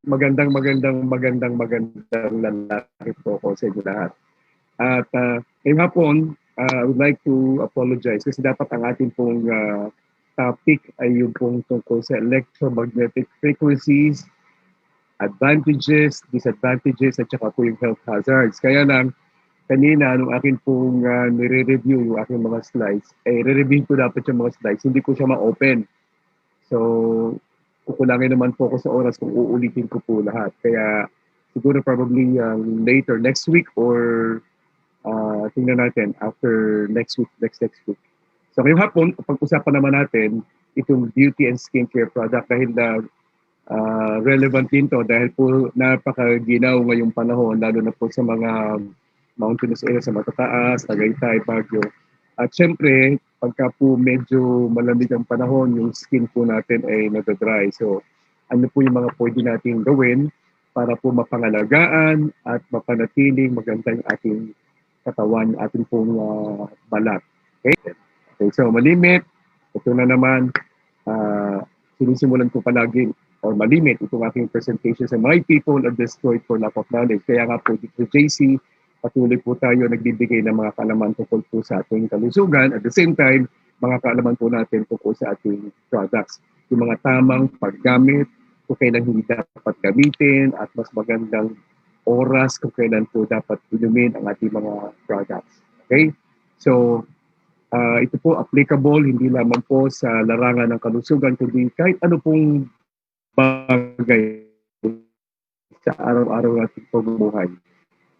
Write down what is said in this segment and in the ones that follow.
magandang lalaki po ako sa inyo lahat. At ngayong hapon, I would like to apologize kasi dapat ang ating pong topic ay yung pong tungkol sa electromagnetic frequencies, advantages, disadvantages, at saka po yung health hazards. Kaya lang, kanina, nung akin pong nire-review yung aking mga slides, re-review ko dapat yung mga slides, hindi ko siya ma-open. So, kukulangin naman po ako sa oras kung uulitin ko po lahat. Kaya, siguro probably later, next week or tingnan natin after next week. So, ngayong hapon, pag-usapan naman natin itong beauty and skincare product dahil relevant din to dahil po napakaginaw ngayong panahon, lalo na po sa mga mountainous area, sa matataas, Tagaytay, Baguio. At syempre, pagka po medyo malamig ang panahon, yung skin po natin ay nadadry. So, ano po yung mga pwede natin gawin para po mapangalagaan at mapanatiling maganda yung ating katawan, ating pong balat. Okay? Okay, so malimit. Ito na naman, sinisimulan ko palagi or malimit itong aking presentation sa my people are destroyed for lack of knowledge. Kaya nga po dito JC, patuloy po tayo nagbibigay ng mga kaalaman tungkol po sa ating kalusugan. At the same time, mga kaalaman po natin tungkol sa ating products. Yung mga tamang paggamit, kung kailan hindi dapat gamitin, at mas magandang oras kung kailan po dapat inumin ang ating mga products. Okay? So, ito po applicable hindi lamang po sa larangan ng kalusugan, kundi kahit ano pong bagay sa araw-araw nating pamumuhay.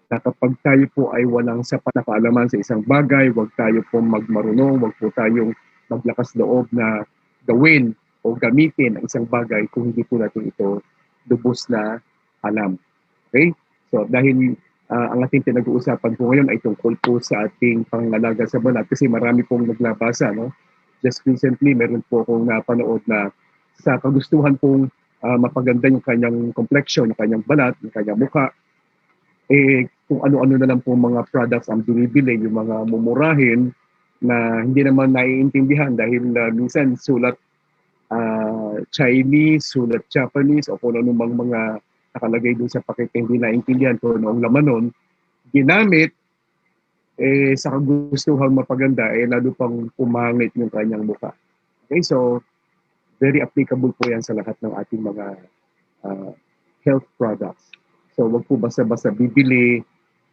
Na kapag tayo po ay walang sapat na kaalaman sa isang bagay, huwag tayo po magmarunong, huwag po tayong maglakas loob na gawin o gamitin ang isang bagay kung hindi po natin ito lubos na alam. Okay? So dahil ang ating pinag-uusapan po ngayon ay tungkol po sa ating pangalaga sa balat kasi marami pong naglabasa. No? Just recently, meron po akong napanood na sa kagustuhan pong mapaganda yung kanyang complexion, yung kanyang balat, yung kanyang mukha, kung ano-ano na lang po mga products ang binibili, yung mga mumurahin na hindi naman naiintindihan dahil minsan sulat Chinese, sulat Japanese, o kung ano mang mga nakalagay doon sa pakete hindi naiintindihan kung ano ang laman nun, ginamit sa kagustuhang mapaganda, lalo pang pumangit yung kanyang mukha. Okay, so very applicable po yan sa lahat ng ating mga health products. So wag po basta-basta bibili,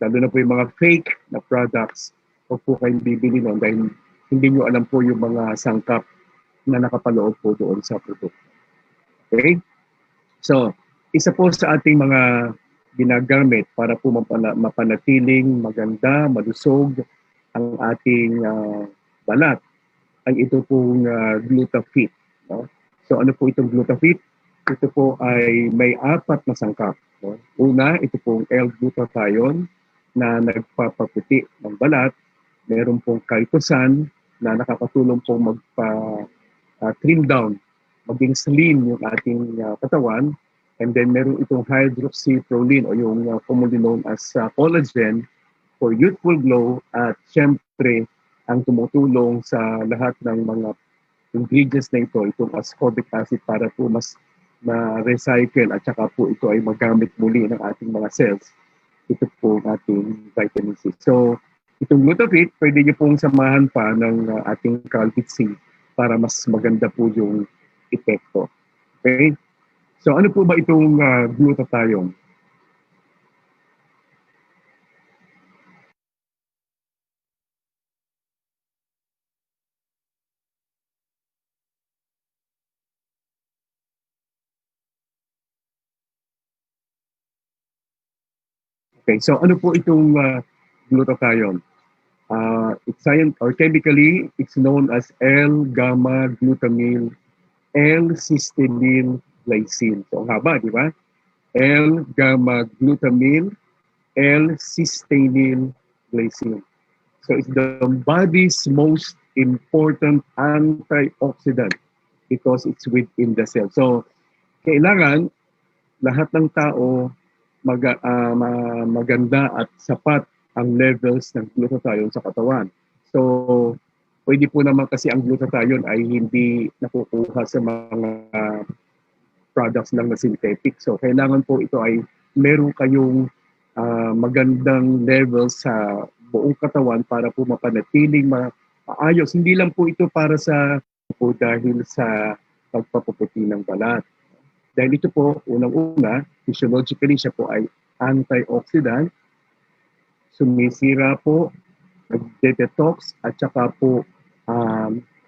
lalo na po yung mga fake na products, wag po kayong bibili noon dahil hindi nyo alam po yung mga sangkap na nakapaloob po doon sa produkto. Okay? So, isa po sa ating mga ginagamit para po mapanatiling maganda, malusog ang ating balat ay ito pong Glutafit. No? So ano po itong Glutafit? Ito po ay may 4 na sangkap. No? Una, ito pong L-glutathione na nagpapaputi ng balat. Meron pong chitosan na nakakatulong pong trim down, maging slim yung ating katawan. And then meron itong hydroxyproline o yung commonly known as collagen for youthful glow, at syempre ang tumutulong sa lahat ng mga ingredients na ito, itong ascorbic acid para po mas ma-recycle at saka po ito ay magamit muli ng ating mga cells. Ito po ating vitamin C. So itong Glutafit, pwede niyo pong samahan pa ng ating Calcit-C para mas maganda po yung epekto. Okay? So ano po ba itong glutathione? Okay, so ano po itong glutathione? It's science or chemically, it's known as L-gamma glutamyl L-cysteine glycine. So ang haba, di ba? L-gamma glutamyl L-cysteine glycine. So it's the body's most important antioxidant because it's within the cell. So kailangan lahat ng tao maganda at sapat ang levels ng glutathione sa katawan. So pwede po naman kasi ang glutathione ay hindi nakukuha sa mga products lang na synthetic. So kailangan po ito ay meron kayong magandang level sa buong katawan para po mapanatiling maayos. Hindi lang po ito para sa po dahil sa pagpapaputi ng balat. Dahil ito po, unang-una, physiologically siya po ay antioxidant, sumisira po, nag-detox, at saka po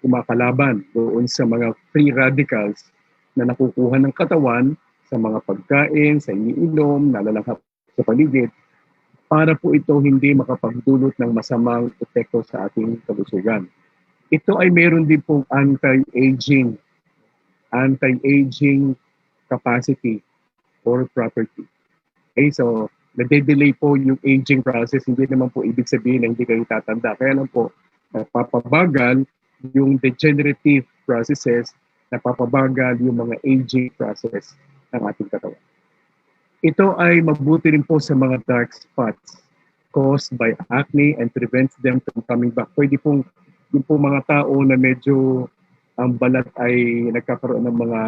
kumakalaban doon sa mga free radicals na nakukuha ng katawan sa mga pagkain, sa iniinom, nalalanghap sa paligid, para po ito hindi makapagdulot ng masamang epekto sa ating kalusugan. Ito ay meron din pong anti-aging capacity or property. Okay, so nade-delay po yung aging process. Hindi naman po ibig sabihin na hindi kayo tatanda. Kaya lang po, napapabagal yung degenerative processes, napapabagal yung mga aging process ng ating katawan. Ito ay mabuti rin po sa mga dark spots caused by acne and prevents them from coming back. Pwede pong yung po mga tao na medyo ang balat ay nagkakaroon ng mga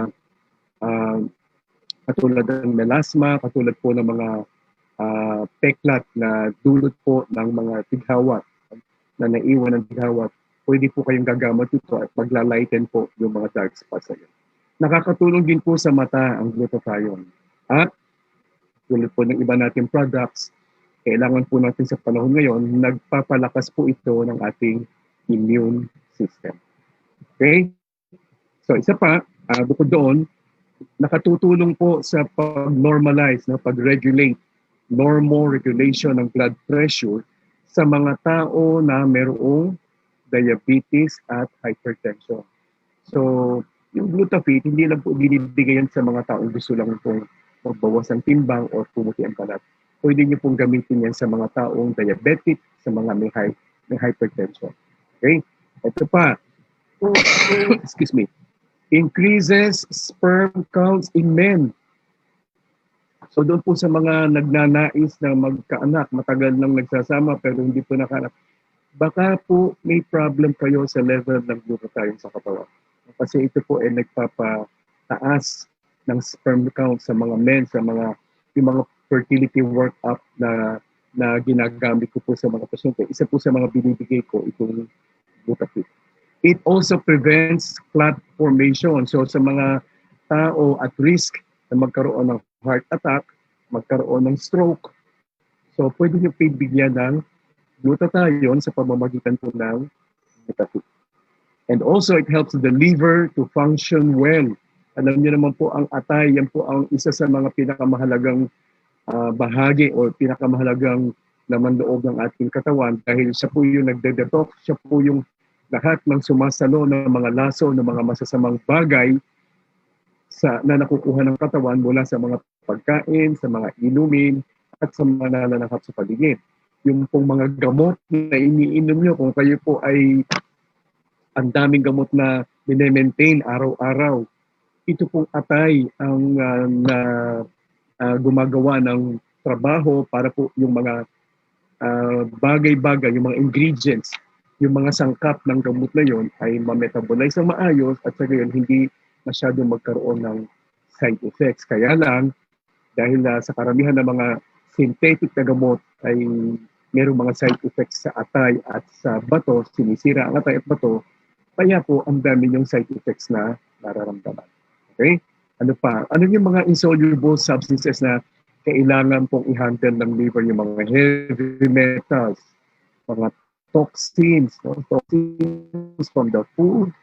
katulad ng melasma, katulad po ng mga peklat na dulot po ng mga tighawat na naiwan ng tighawat. Pwede po kayong gagamot ito at magla-lighten po yung mga dark spots na yun. Nakakatulong din po sa mata ang glutathione. At tulad po ng iba nating products, kailangan po natin sa panahon ngayon, nagpapalakas po ito ng ating immune system. Okay? So isa pa, bukod doon, nakatutulong po sa pag-normalize, pag-regulate, normal regulation ng blood pressure sa mga tao na mayroong diabetes at hypertension. So, yung Glutafit, hindi lang po binibigay yan sa mga taong gusto lang pong magbawas ng timbang o pumuti ang balat. Pwede nyo pong gamitin yan sa mga taong diabetic, sa mga may hypertension. Okay? Ito pa. Excuse me. Increases sperm counts in men. So doon po sa mga nagnanais na magkaanak, matagal nang nagsasama pero hindi po nakaanak, baka po may problem kayo sa level ng glutathione sa katawan. Kasi ito po ay nagpapataas ng sperm count sa mga men, sa yung mga fertility workup na ginagamit ko po sa mga pasyente. Isa po sa mga binibigay ko itong Glutafit. It also prevents clot formation. So sa mga tao at risk na magkaroon ng heart attack, magkaroon ng stroke, so pwede nyo bigyan ng glutathione sa pamamagitan po ng Glutafit. And also it helps the liver to function well. Alam niyo naman po ang atay, yan po ang isa sa mga pinakamahalagang bahagi o pinakamahalagang laman loob ng ating katawan dahil siya po yung nagde-detox, siya po yung lahat ng sumasalo ng mga laso, ng mga masasamang bagay na nakukuha ng katawan mula sa mga pagkain, sa mga inumin, at sa mga nalalakap sa paligid. Yung pong mga gamot na iniinom nyo, kung kayo po ay ang daming gamot na minemaintain araw-araw, ito pong atay ang gumagawa ng trabaho para po yung mga bagay-bagay, yung mga ingredients, yung mga sangkap ng gamot na yon ay ma-metabolize ng maayos at sa gayon hindi masyadong magkaroon ng side effects. Kaya lang, dahil sa karamihan ng mga synthetic na gamot ay mayroong mga side effects sa atay at sa bato, sinisira ang atay at bato, kaya po ang dami yung side effects na nararamdaman. Okay? Ano pa? Ano yung mga insoluble substances na kailangan pong i-handle ng liver, yung mga heavy metals, mga toxins, toxins from the food,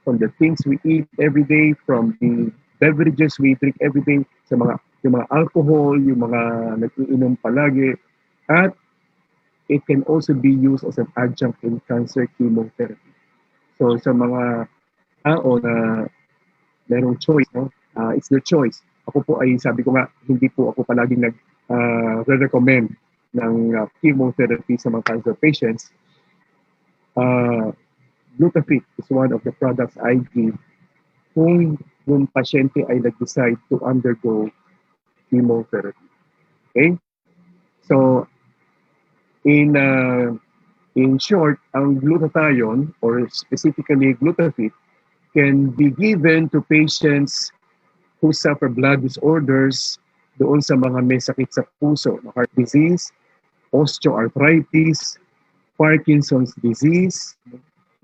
from the things we eat every day, from the beverages we drink every day, sa yung mga alcohol, yung mga nag-iinom palagi, at it can also be used as an adjunct in cancer chemotherapy. So sa mga tao na merong choice, it's their choice. Ako po ay, sabi ko nga, hindi po ako palaging nag-recommend ng chemotherapy sa mga cancer patients. Glutafit is one of the products I give kung yung pasyente ay nag-decide to undergo chemotherapy. Okay? So, in short, ang glutathione, or specifically Glutafit, can be given to patients who suffer blood disorders, doon sa mga may sakit sa puso, heart disease, osteoarthritis, Parkinson's disease,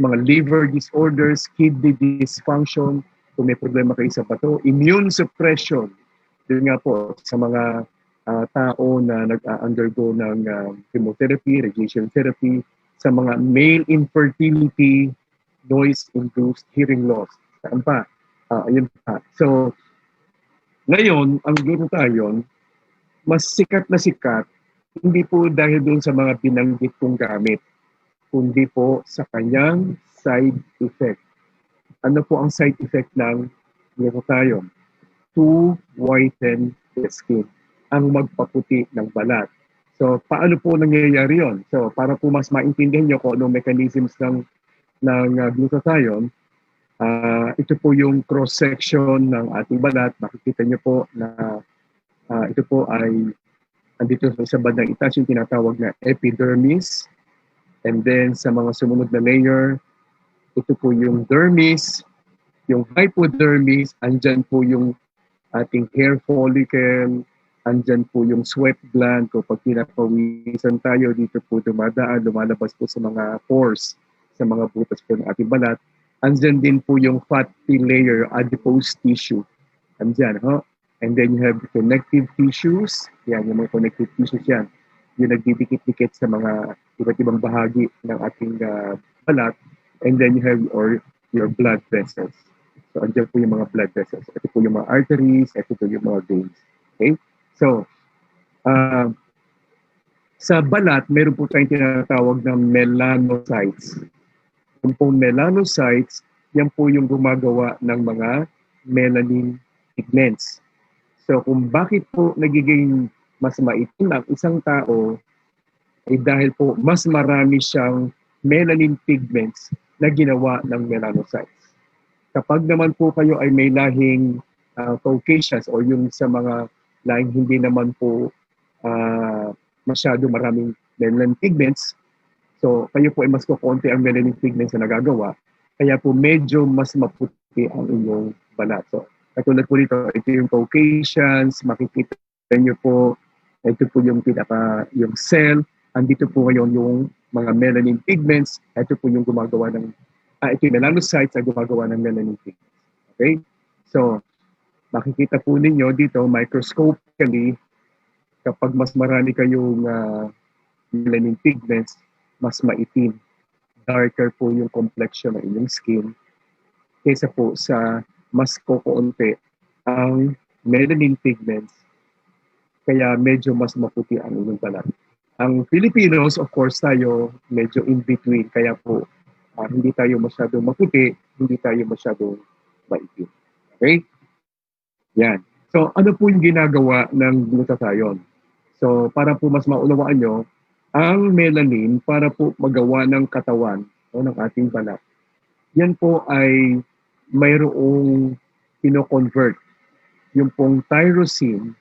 mga liver disorders, kidney dysfunction, kung may problema kayo sa bato, immune suppression, yun nga po, sa mga tao na nag-undergo ng chemotherapy, radiation therapy, sa mga male infertility, noise-induced hearing loss. Saan pa? Ayun pa. So, ngayon, ang glutathione, mas sikat na sikat, hindi po dahil doon sa mga binanggit kong gamit, kundi po sa kanyang side effect. Ano po ang side effect ng glutathione? To whiten the skin, ang magpaputi ng balat. So, paano po nangyayari yon? So, para po mas maintindihan nyo kung anong mechanisms ng glutathione, ito po yung cross-section ng ating balat. Makikita nyo po na ito po ay andito sa bandang itaas yung tinatawag na epidermis. And then sa mga sumunod na layer, ito po yung dermis, yung hypodermis, andyan po yung ating hair follicle, andyan po yung sweat gland. Kapag pinapawisan tayo, dito po dumadaan, lumalabas po sa mga pores, sa mga butas po ng ating balat. Andyan din po yung fatty layer, adipose tissue. Andyan, huh? And then you have the connective tissues. Yan, yung mga connective tissues yan. Yung nagdidikit-dikit sa mga iba't ibang bahagi ng ating balat. And then you have your blood vessels. So, andyan po yung mga blood vessels. Ito po yung mga arteries, ito po yung mga veins. Okay? So, sa balat, meron po tayong tinatawag na melanocytes. Yung pong melanocytes, yan po yung gumagawa ng mga melanin pigments. So, kung bakit po nagiging mas maitim ang isang tao, ay dahil po mas marami siyang melanin pigments na ginawa ng melanocytes. Kapag naman po kayo ay may lahing Caucasians o yung sa mga lahing hindi naman po masyado maraming melanin pigments, so kayo po ay mas kukonti ang melanin pigments na nagagawa, kaya po medyo mas maputi ang inyong balat. So, katulad po dito, ito yung Caucasians, makikita nyo po, ito po yung yung cell, andito po ngayon yung mga melanin pigments, ito po yung gumagawa ng ito yung melanocytes na gumagawa ng melanin pigments. Okay? So, makikita po ninyo dito, microscopically, kapag mas marami kayong melanin pigments, mas maitim. Darker po yung complexion ng inyong skin kaysa po sa mas kukunti ang melanin pigments, kaya medyo mas maputi ang inyong balat. Ang Filipinos, of course, tayo medyo in between, kaya po hindi tayo masyadong maputi, hindi tayo masyadong maitim. Okay? Yan. So, ano po yung ginagawa ng glutathione? So, para po mas maunawaan nyo, ang melanin para po magawa ng katawan o ng ating balat, yan po ay mayroong pino-convert. Yung pong tyrosine,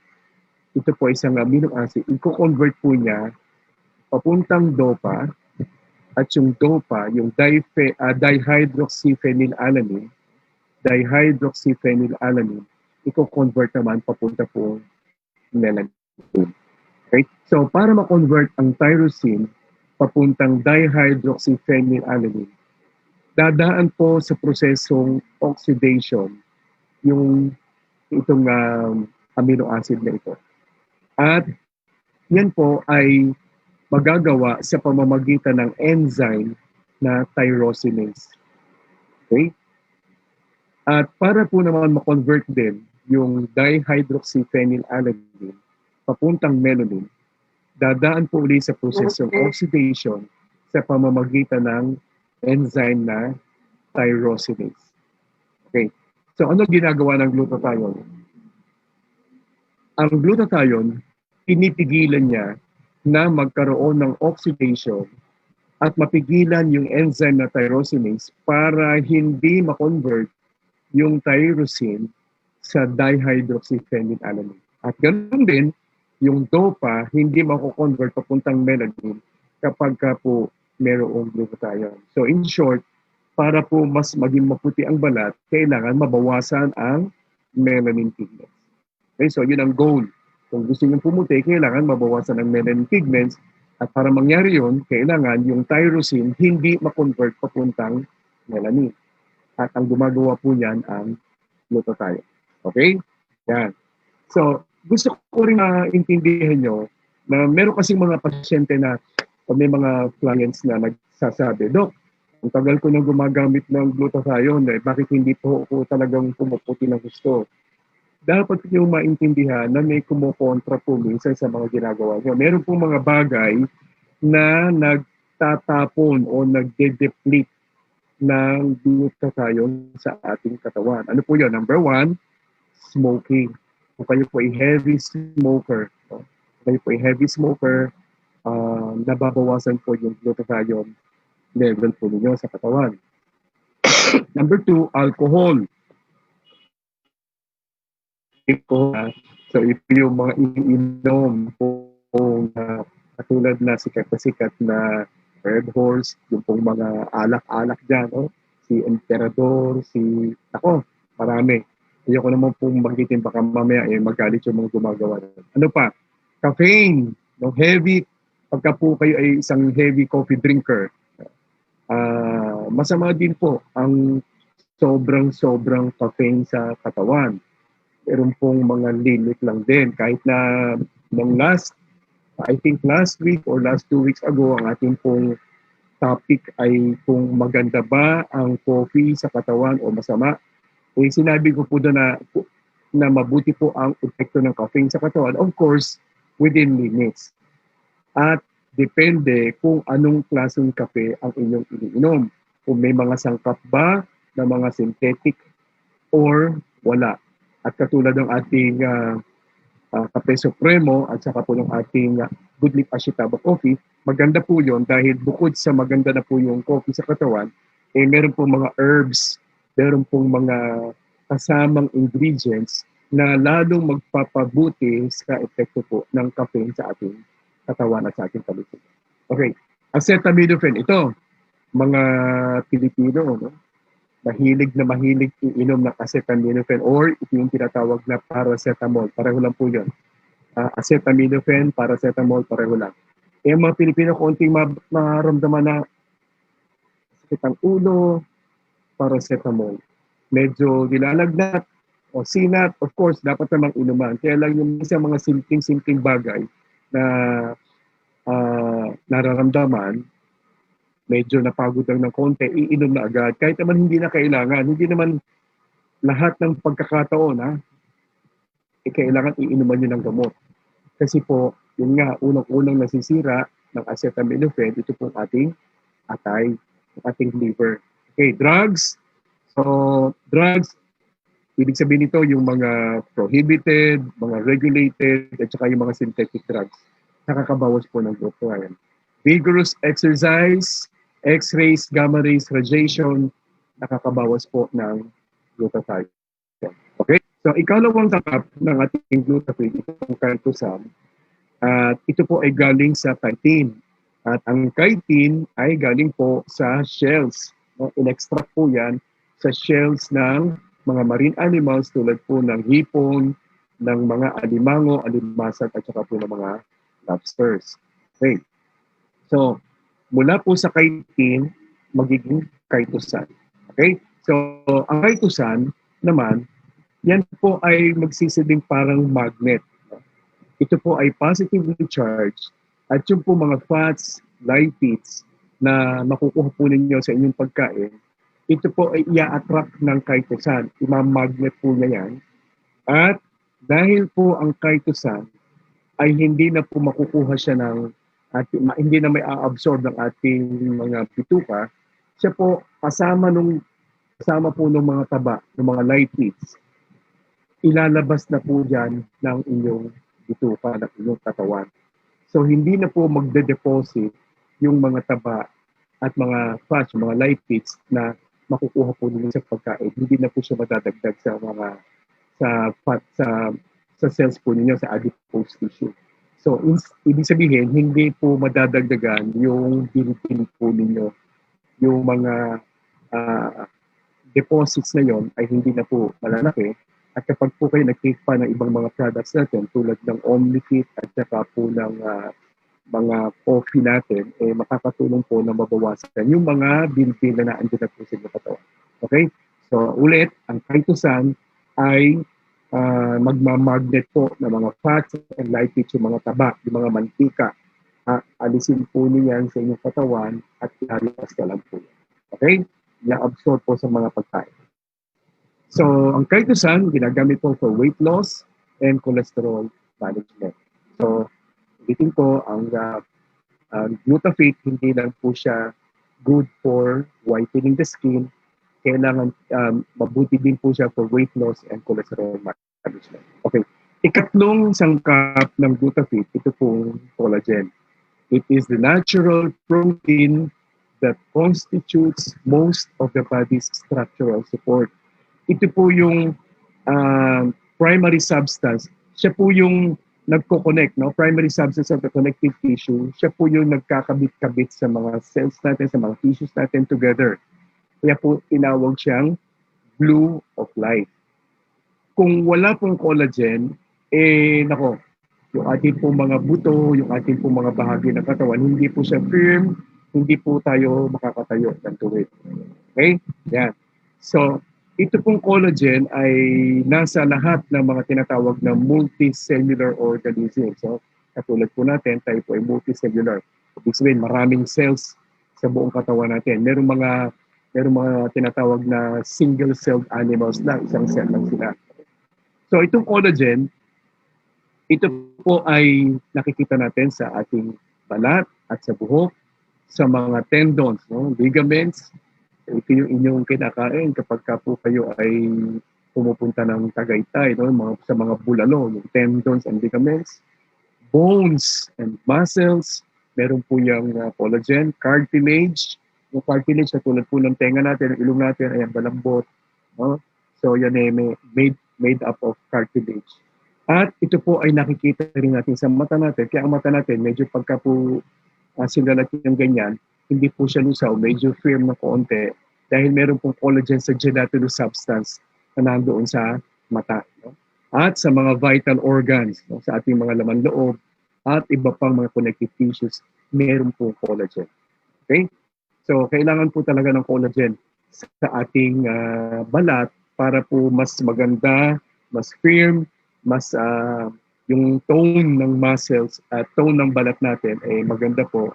ito po isang amino acid, i-convert po niya papuntang DOPA, at yung DOPA, yung dihydroxyphenylalanine, i-convert naman papunta po melanin. Okay? So, para ma-convert ang tyrosine papuntang dihydroxyphenylalanine, dadaan po sa prosesong oxidation yung itong amino acid na ito. At yan po ay magagawa sa pamamagitan ng enzyme na tyrosinase. Okay? At para po naman ma-convert din yung dihydroxyphenylalanine papuntang melanin, dadaan po ulit sa prosesong oxidation sa pamamagitan ng enzyme na tyrosinase. Okay. So ano ginagawa ng glutathione? Ang glutathione, pinipigilan niya na magkaroon ng oxidation at mapigilan yung enzyme na tyrosinase para hindi ma-convert yung tyrosine sa dihydroxyphenylalanine. At ganoon din, yung DOPA hindi mako-convert papuntang melanin kapag po mayroong glutathione. So in short, para po mas maging maputi ang balat, kailangan mabawasan ang melanin pigments. Okay, so yun ang goal. Kung gusto nyo pumuti, kailangan mabawasan ang melanin pigments at para mangyari yun, kailangan yung tyrosine hindi ma-convert papuntang melanin. At ang gumagawa po niyan ang glutathione. Okay? Yan. So, gusto ko rin intindihan nyo na meron kasing mga pasyente na o may mga clients na nagsasabi, Dok, ang tagal ko nang gumagamit ng glutathione, bakit hindi po ako talagang pumuputi ng gusto? Dapat nyo maintindihan na may kumukontra po minsan sa mga ginagawa nyo. Meron pong mga bagay na nagtatapon o nagde-deplete ng glutathione sa ating katawan. Ano po yun? Number one, smoking. Kung kayo po ay heavy smoker, kung kayo po ay heavy smoker, nababawasan po yung glutathione level po ninyo sa katawan. Number two, alcohol. So ito yung mga iniinom po katulad na sikat na Red Horse, yung pong mga alak-alak dyan, no? Si Emperador, marami. Ayoko naman pong magitin, baka mamaya magalit yung mga gumagawa. Ano pa? Caffeine, no? Heavy, pagka po kayo ay isang heavy coffee drinker, masama din po ang sobrang caffeine sa katawan. Meron pong mga limit lang din. Kahit na I think last week or last 2 weeks ago, ang ating pong topic ay kung maganda ba ang coffee sa katawan o masama. Sinabi ko po doon na mabuti po ang epekto ng caffeine sa katawan. Of course, within limits. At depende kung anong klaseng kape ang inyong iniinom. Kung may mga sangkap ba na mga synthetic or wala. At katulad ng ating Kape Supremo at saka po ng ating Good Leaf Ashitaba Coffee, maganda po yun dahil bukod sa maganda na po yung coffee sa katawan, meron pong mga herbs, meron pong mga kasamang ingredients na lalong magpapabuti sa epekto po ng caffeine sa ating katawan at sa ating kalusugan. Okay, acetaminophen, ito, mga Pilipino, no? mahilig iinom ng acetaminophen or ito yung tinatawag na paracetamol. Pareho lang po yun. Acetaminophen, paracetamol, pareho lang. Mga Pilipino, konting maramdaman na sakit ang ulo, paracetamol. Medyo nilalagnat o sinat, of course, dapat namang inuman. Kaya lang yung mga simpleng bagay na nararamdaman, medyo napagod lang ng konti, iinom na agad. Kahit naman hindi na kailangan, hindi naman lahat ng pagkakataon, kailangan iinuman nyo ng gamot. Kasi po, yun nga, unang-unang nasisira ng acetaminophen, ito po ating atay, ating liver. Okay, drugs. So, drugs, ibig sabihin nito yung mga prohibited, mga regulated, at saka yung mga synthetic drugs. Nakakabawas po ng glutathione. Vigorous exercise, X-rays, gamma rays, radiation, nakakabawas po ng glutathione. Okay? So, ikalawang takap ng ating glutathione, itong chitosan, at ito po ay galing sa chitin. At ang chitin ay galing po sa shells. No? In-extract po yan sa shells ng mga marine animals tulad po ng hipon, ng mga alimango, alimasag, at saka po ng mga lobsters. Okay. So, mula po sa chitin, magiging chitosan. Okay? So, ang chitosan naman, yan po ay magsisilbing parang magnet. Ito po ay positively charged at yung po mga fats, lipids na makukuha po ninyo sa inyong pagkain, ito po ay i-attract ng chitosan. Imamagnet po niya yan. At dahil po ang chitosan ay hindi na po makukuha siya hindi na may a-absorb ng ating mga bituka, siya po kasama po ng mga taba, ng mga lipids, ilalabas na po dyan ng inyong bituka, ng inyong katawan. So hindi na po magde-deposit yung mga taba at mga fats, mga lipids na makukuha po ninyo sa pagkain. Hindi na po siya madadagdag sa sa cells po ninyo, sa adipose tissue. So, ibig sabihin, hindi po madadagdagan yung binibili po ninyo. Yung mga deposits na yon ay hindi na po malalaki At kapag po kayo nag-take pa ng ibang mga products natin tulad ng OmniFit at saka po ng mga coffee natin, makakatulong po na mabawasan yung mga bilbil na naandun na po sa inyong katawan. Okay? So ulit, ang kaitusan ay magmamagnet po ng mga fats and lipids, yung mga taba, yung mga mantika. Alisin po niyan sa inyong katawan at ilalabas na lang po. Okay? Na-absorb po sa mga pagkain. So, ang kaitusan, ginagamit po for weight loss and cholesterol management. So, ulitin ko, ang Glutafit, hindi lang po siya good for whitening the skin. Kailangan mabuti din po siya for weight loss and cholesterol management. Okay. Ikatlong sangkap ng Glutafit, ito pong collagen. It is the natural protein that constitutes most of the body's structural support. Ito po yung primary substance. Siya po yung nagko-connect, no? Primary substance of the connective tissue. Siya po yung nagkakabit-kabit sa mga cells natin, sa mga tissues natin together. Kaya po tinawag siyang glue of life. Kung wala pong collagen, yung ating pong mga buto, yung ating pong mga bahagi ng katawan, hindi po siya firm, hindi po tayo makakatayo ng tuwid. Okay? Yan. So, ito pong collagen ay nasa lahat ng mga tinatawag na multicellular organisms. So, katulad po natin, tayo po ay multicellular. Ibig sabihin, maraming cells sa buong katawan natin. Merong mga tinatawag na single-celled animals na isang cell lang sila. So, itong collagen, ito po ay nakikita natin sa ating balat at sa buhok, sa mga tendons, no? Ligaments. Ito yung inyong kinakain kapag po kayo ay pumupunta ng Tagaytay, no? Sa mga bulalo, yung tendons and ligaments. Bones and muscles, meron po yung collagen, cartilage. Yung cartilage, katulad po ng tenga natin, ng ilong natin, ayan, malambot. No? So yan ay made up of cartilage. At ito po ay nakikita rin natin sa mata natin. Kaya ang mata natin, medyo pagka po sinalat yung ganyan, hindi po siya lusaw, medyo firm na konti dahil meron pong collagen sa gelatinous substance na nandoon sa mata. No? At sa mga vital organs, no? Sa ating mga laman loob at iba pang mga connective tissues, meron pong collagen. Okay? So, kailangan po talaga ng collagen sa ating balat para po mas maganda, mas firm, mas yung tone ng muscles at tone ng balat natin ay maganda po,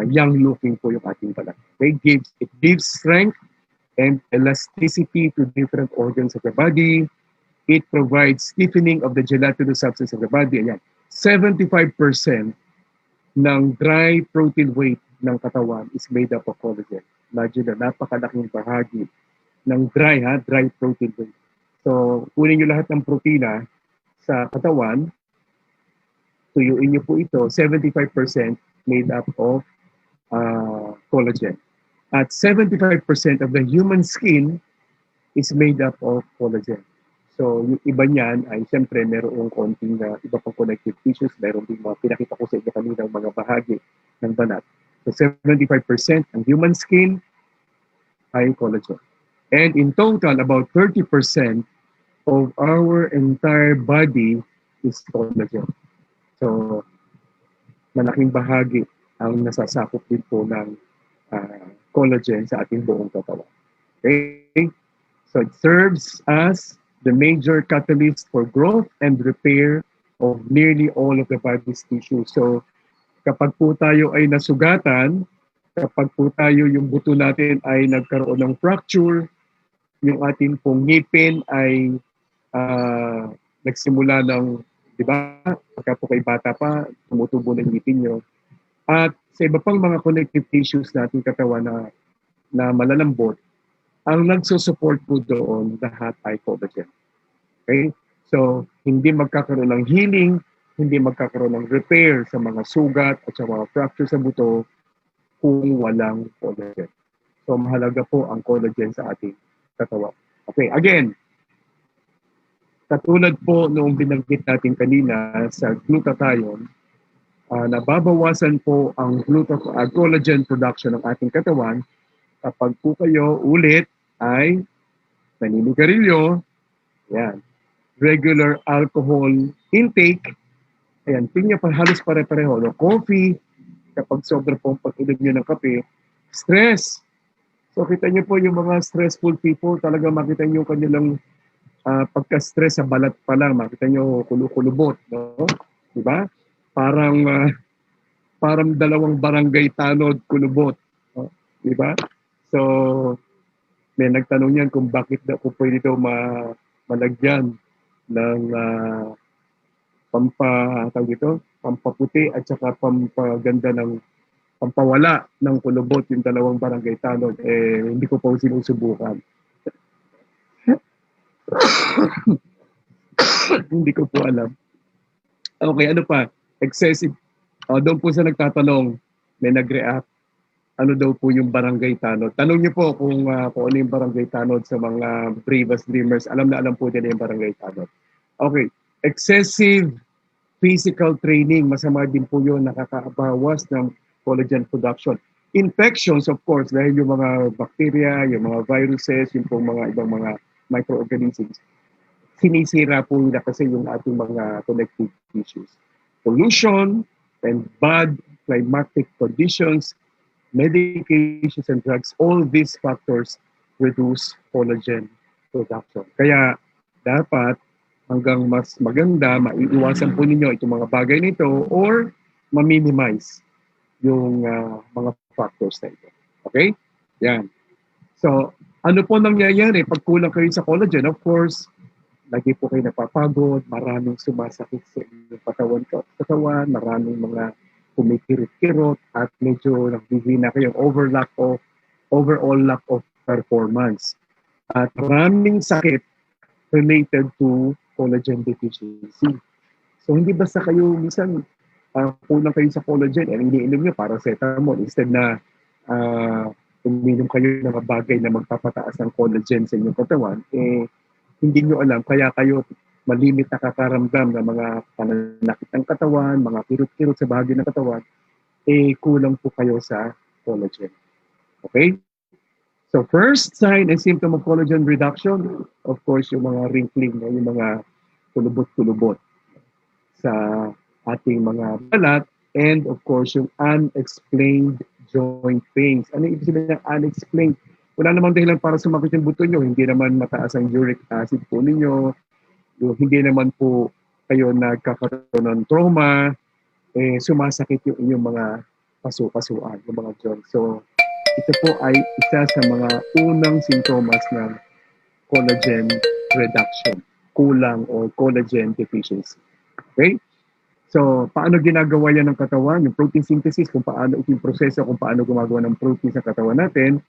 young looking po yung ating balat. It gives strength and elasticity to different organs of the body. It provides stiffening of the gelatinous substance of the body. Ayan. 75% ng dry protein weight ng katawan is made up of collagen. Imagine na napakalaking bahagi ng dry protein weight. So, kunin nyo lahat ng protina sa katawan, tuyuin nyo po ito, 75% made up of collagen. At 75% of the human skin is made up of collagen. So, yung iba niyan ay siyempre merong konting iba pang connective tissues, meron din mga pinakita ko sa inyo kaninang mga bahagi ng balat. So, 75% ng human skin ay collagen. And in total, about 30% of our entire body is collagen. So, malaking bahagi ang nasasakop din po ng collagen sa ating buong katawan. Okay? So, it serves as the major catalyst for growth and repair of nearly all of the body's tissue. So, kapag po tayo ay nasugatan, kapag po tayo yung buto natin ay nagkaroon ng fracture, yung ating pong ngipin ay nagsimula ng, di ba, pagka po kay bata pa, tumutubo ng ngipin nyo. At sa iba pang mga connective tissues natin katawan na malalambot, ang nagsusupport po doon lahat ay collagen. Okay? So, hindi magkakaroon ng healing, hindi magkakaroon ng repair sa mga sugat at sa mga fracture sa buto kung walang collagen. So, mahalaga po ang collagen sa ating katawan. Okay, again, katulad po noong binanggit natin kanina sa glutathione, nababawasan po ang collagen production ng ating katawan kapag po kayo ulit ay naninigarilyo, Yan. Regular alcohol intake. Ayan, pinya pa halos pare-pareho. No? Coffee, kapag sobra po ang pag-inom nyo ng kape. Stress. So kita nyo po yung mga stressful people, talaga makita nyo kanilang pagka-stress sa balat pa lang, makita nyo kulubot, no? Di ba? Parang parang dalawang barangay tanod kulubot, no? Di ba? So may nagtanong yan kung bakit daw kung pwede daw malagyan ng tawag ito, pampaputi at saka pampaganda ng pampawala ng kulubot yung dalawang barangay tanod, hindi ko pa sinusubukan. Hindi ko po alam. Okay, ano pa? Excessive. Doon po sa nagtatanong, may nag-react, ano daw po yung barangay tanod. Tanong niyo po kung ano yung barangay tanod sa mga bravest dreamers. Alam na alam po nila yung barangay tanod. Okay, excessive physical training, masama din po yun, nakakabawas ng collagen production. Infections, of course, dahil yung mga bacteria, yung mga viruses, yung pong mga ibang mga microorganisms, sinisira po nila kasi yung ating mga connective tissues. Pollution and bad climatic conditions, medications and drugs, all these factors reduce collagen production. Kaya dapat hanggang mas maganda, maiiwasan po ninyo itong mga bagay nito or ma-minimize yung mga factors na ito. Okay? Yan. So, ano po nangyayari pag kulang kayo sa collagen? Of course, lagi po kayo napapagod, maraming sumasakit sa inyong katawan, maraming mga kumikirot-kirot at medyo nagbihina kayo overall lack of performance. At maraming sakit related to collagen deficiency. So hindi basta kayo minsan kulang kayo sa collagen, iniinom nyo paracetamol instead na uminom kayo ng mga bagay na magpapataas ng collagen sa inyong katawan, hindi nyo alam, kaya kayo malimit na kakaramdam ng mga pananakit ng katawan, mga kirot-kirot sa bahagi ng katawan, kulang po kayo sa collagen. Okay? So first sign and symptom of collagen reduction, of course, yung mga wrinkling, yung mga kulubot-kulubot sa ating mga balat, and of course, yung unexplained joint pains. Ano ibig sabihin ng unexplained? Wala namang dahilan para sumakit yung buto nyo, hindi naman mataas ang uric acid po ninyo, hindi naman po kayo nagkakaroon ng trauma, sumasakit yung inyong mga pasu-pasuan, yung mga joints. So, ito po ay isa sa mga unang sintomas ng collagen reduction, kulang o collagen deficiency. Okay? So, paano ginagawa yan ng katawan? Yung protein synthesis, kung paano ito yung proseso, kung paano gumagawa ng protein sa katawan natin,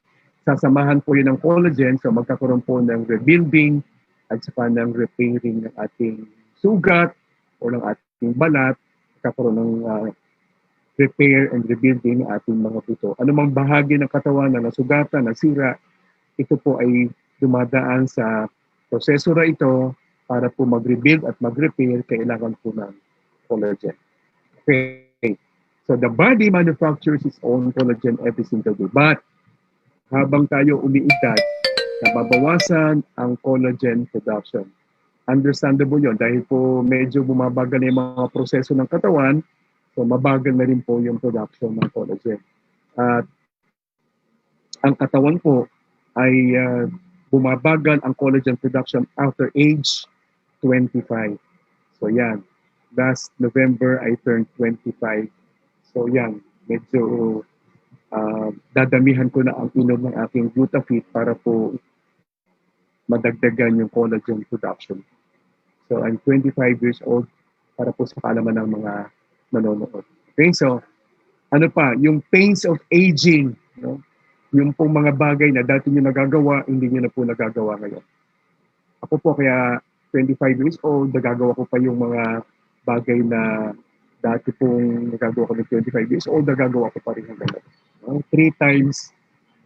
sasamahan po yun ng collagen, so magkakaroon po ng rebuilding at saka ng repairing ng ating sugat o ng ating balat, magkakaroon ng repair and rebuilding ng ating mga buto. Anumang bahagi ng katawan na nasugatan, nasira, ito po ay dumadaan sa proseso na ito para po mag-rebuild at mag-repair, kailangan po ng collagen. Okay. So the body manufactures its own collagen every single day. But habang tayo umiidad, nababawasan ang collagen production. Understandable yon dahil po medyo bumabagal na yung mga proseso ng katawan, so mabagal na rin po yung production ng collagen. At ang katawan po ay bumabagal ang collagen production after age 25. So yan, last November I turned 25. So yan, medyo dadamihan ko na ang inom ng aking Glutafit para po madagdagan yung collagen production. So I'm 25 years old para po sa kaalaman ng mga manonood. Okay, so ano pa, yung pains of aging, no? Yung pong mga bagay na dati nyo nagagawa, hindi nyo na po nagagawa ngayon. Ako po kaya 25 years old, nagagawa ko pa yung mga bagay na dati pong nagagawa ko ng 25 years old, nagagawa ko pa rin hanggang ngayon. 3 times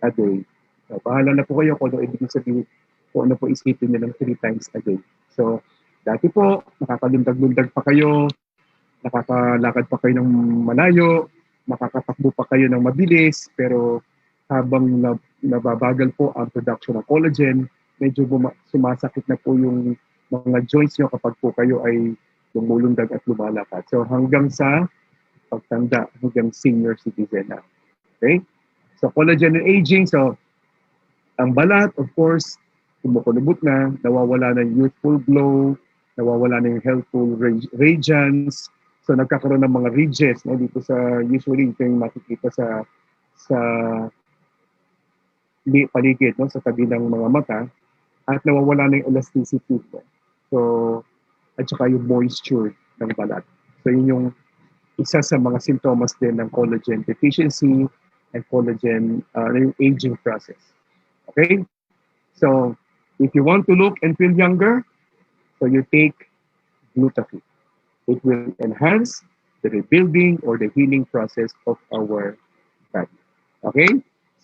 a day. So, bahala na po kayo kung ano ibig sabihin, kung ano po isipin nyo ng 3 times a day. So, dati po, nakakalundag-lundag pa kayo, nakakalakad pa kayo ng malayo, nakakatakbo pa kayo ng mabilis, pero habang nababagal po ang production ng collagen, medyo sumasakit na po yung mga joints nyo kapag po kayo ay lumulundag at lumalakad. So hanggang sa pagtanda, hanggang senior citizen na. Okay? So collagen and aging, so ang balat, of course, kumukulubot na, nawawala na yung youthful glow, nawawala na yung healthful radiance, so nagkakaroon ng mga ridges, no, dito sa, usually ito yung makikita sa paligid, no, sa tabi ng mga mata, at nawawala na yung elasticity. No? So, at saka yung moisture ng balat. So yun yung isa sa mga sintomas din ng collagen deficiency and collagen, yung aging process. Okay? So, if you want to look and feel younger, so you take Glutafit. It will enhance the rebuilding or the healing process of our body. Okay?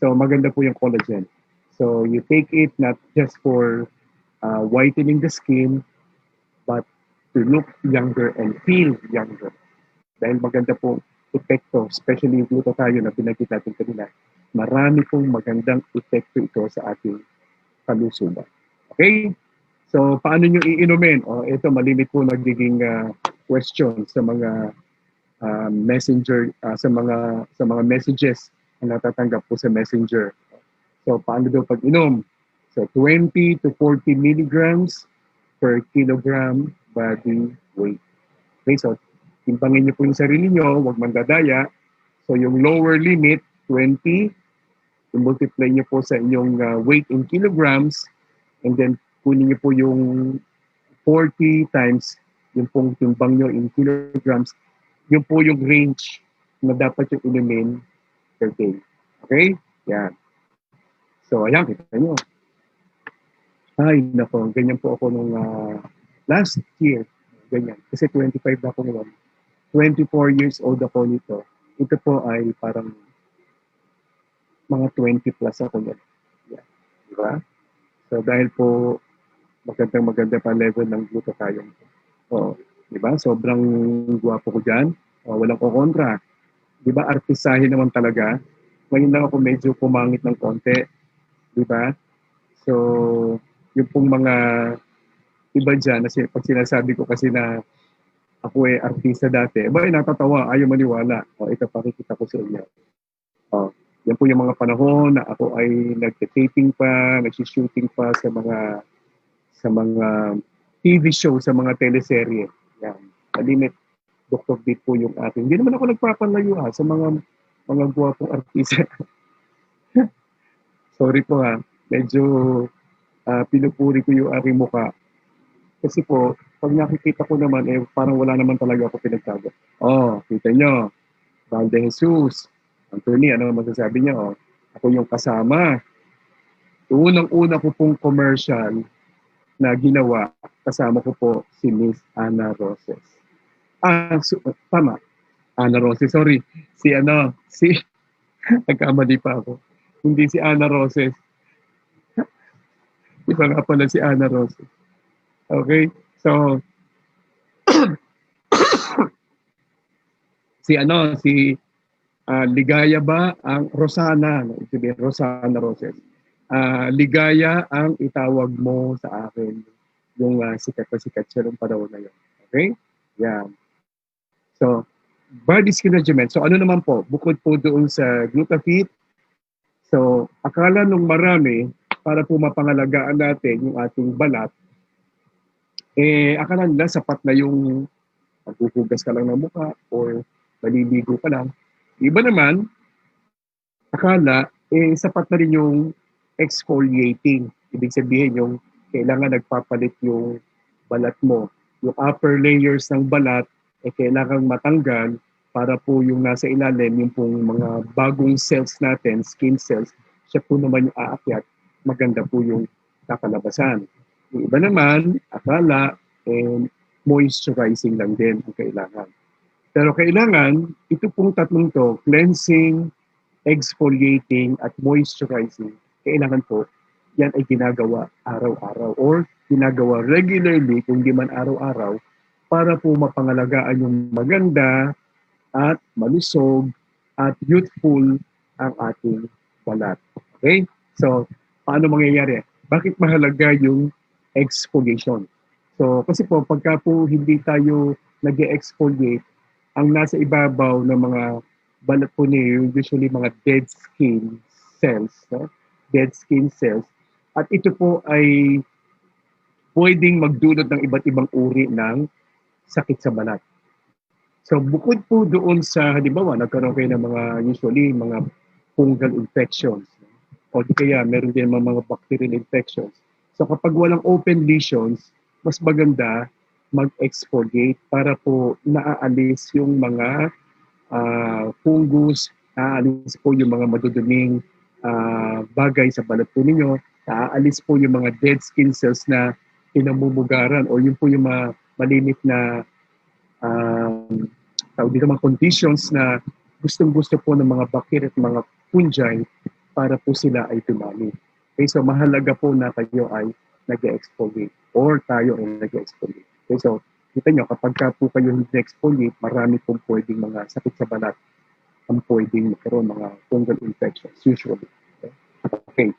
So, maganda po yung collagen. So, you take it not just for whitening the skin, but to look younger and feel younger. Dahil maganda po epekto, especially yung glutathione na binagit natin kanina. Marami pong magandang epekto ito sa ating kalusugan. Okay? So, paano nyo iinumin? Ito, malimit po nagiging question sa mga messenger, sa mga messages na natatanggap po sa messenger. So, paano daw pag-inom? So, 20 to 40 milligrams per kilogram body weight. Okay, so, timbangin niyo po yung sarili niyo, huwag mandadaya. So, yung lower limit, 20, i-multiply niyo po sa inyong weight in kilograms, and then kunin niyo po yung 40 times yung pong timbang nyo in kilograms, yun po yung range na dapat yung inumin per day. Okay? Yan. So, ayan, kita nyo. Ay, nako, ganyan po ako nung last year. Ganyan. Kasi 25 na ako ngayon. 24 years old ako nito. Ito po ay parang mga 20 plus ako yan. Yeah. Diba? So dahil po maganda pa level ng glutathione. Oh, diba? Sobrang gwapo ko dyan. Walang ko kontra. Diba? Artisahin naman talaga. Ngayon lang ako medyo pumangit ng konti. Diba? So, yung pong mga iba dyan, pag sinasabi ko kasi na ako ay artista dati, natatawa, ayaw maniwala. Ito pakikita ko sa inyo. Yan po yung mga panahon na ako ay nag-taping pa, nag-shooting pa sa mga TV show, sa mga teleserye. Yan. Malimit, Dr. Beat po yung ating. Hindi naman ako nagpapalayo sa mga guwapong artista. Sorry po medyo pinupuri ko yung aking mukha. Kasi po, pag nakikita ko naman, parang wala naman talaga ako pinagtago. Kita nyo, Valde Jesus, Anthony, ano masasabi niya? Ako yung kasama. Unang-una ko pong commercial na ginawa, kasama ko po si Miss Ana Roses. Tama. Ana Roses, sorry. Nagkamali pa ako. Hindi si Ana Roses. Iba nga pala si Ana Roses. Okay? So, si Ligaya ba ang Rosana? Rosana Roses. Ligaya ang itawag mo sa akin. Yung sikat na sikat siya nung panahon na yun. Okay? Yan. So, body skin regimen. So, ano naman po? Bukod po doon sa Glutafit. So, akala nung marami, para po mapangalagaan natin yung ating balat, akala nila sapat na yung maghuhugas ka lang ng mukha or maliligo ka lang. Iba naman, akala, sapat na rin yung exfoliating. Ibig sabihin yung kailangan nagpapalit yung balat mo. Yung upper layers ng balat, kailangan matanggal para po yung nasa ilalim, yung pong mga bagong cells natin, skin cells, siya po naman yung aakyat, maganda po yung kakalabasan. Yung iba naman, akala, moisturizing lang din ang kailangan. Pero kailangan, ito pong tatlong to, cleansing, exfoliating, at moisturizing, kailangan po, yan ay ginagawa araw-araw or ginagawa regularly, kung di man araw-araw, para po mapangalagaan yung maganda at malusog at youthful ang ating balat. Okay? So, paano mangyayari? Bakit mahalaga yung exfoliation? So kasi po pagka po hindi tayo nag-exfoliate, ang nasa ibabaw ng mga balat po niyo usually mga dead skin cells, no? Dead skin cells. At ito po ay pwedeng magdulot ng iba't ibang uri ng sakit sa balat. So bukod po doon sa halimbawa nagkaroon kayo ng mga usually mga fungal infections o di kaya meron din mga bacterial infections. So kapag walang open lesions, mas maganda mag-exfoliate para po naaalis yung mga fungus, naaalis po yung mga maduduming bagay sa balat po ninyo, naaalis po yung mga dead skin cells na pinamumugaran o yun po yung mga malimit na um, tawag dito mga conditions na gustong-gusto po ng mga bacteria at mga fungi para po sila ay tumali. Okay, so mahalaga po na tayo ay nag-exfoliate or tayo ay nag-exfoliate. Okay, so kita nyo, kapag ka po kayo hindi exfoliate, marami pong pwedeng mga sakit sa balat ang pwedeng magkaroon mga fungal infections usually. Okay? Okay.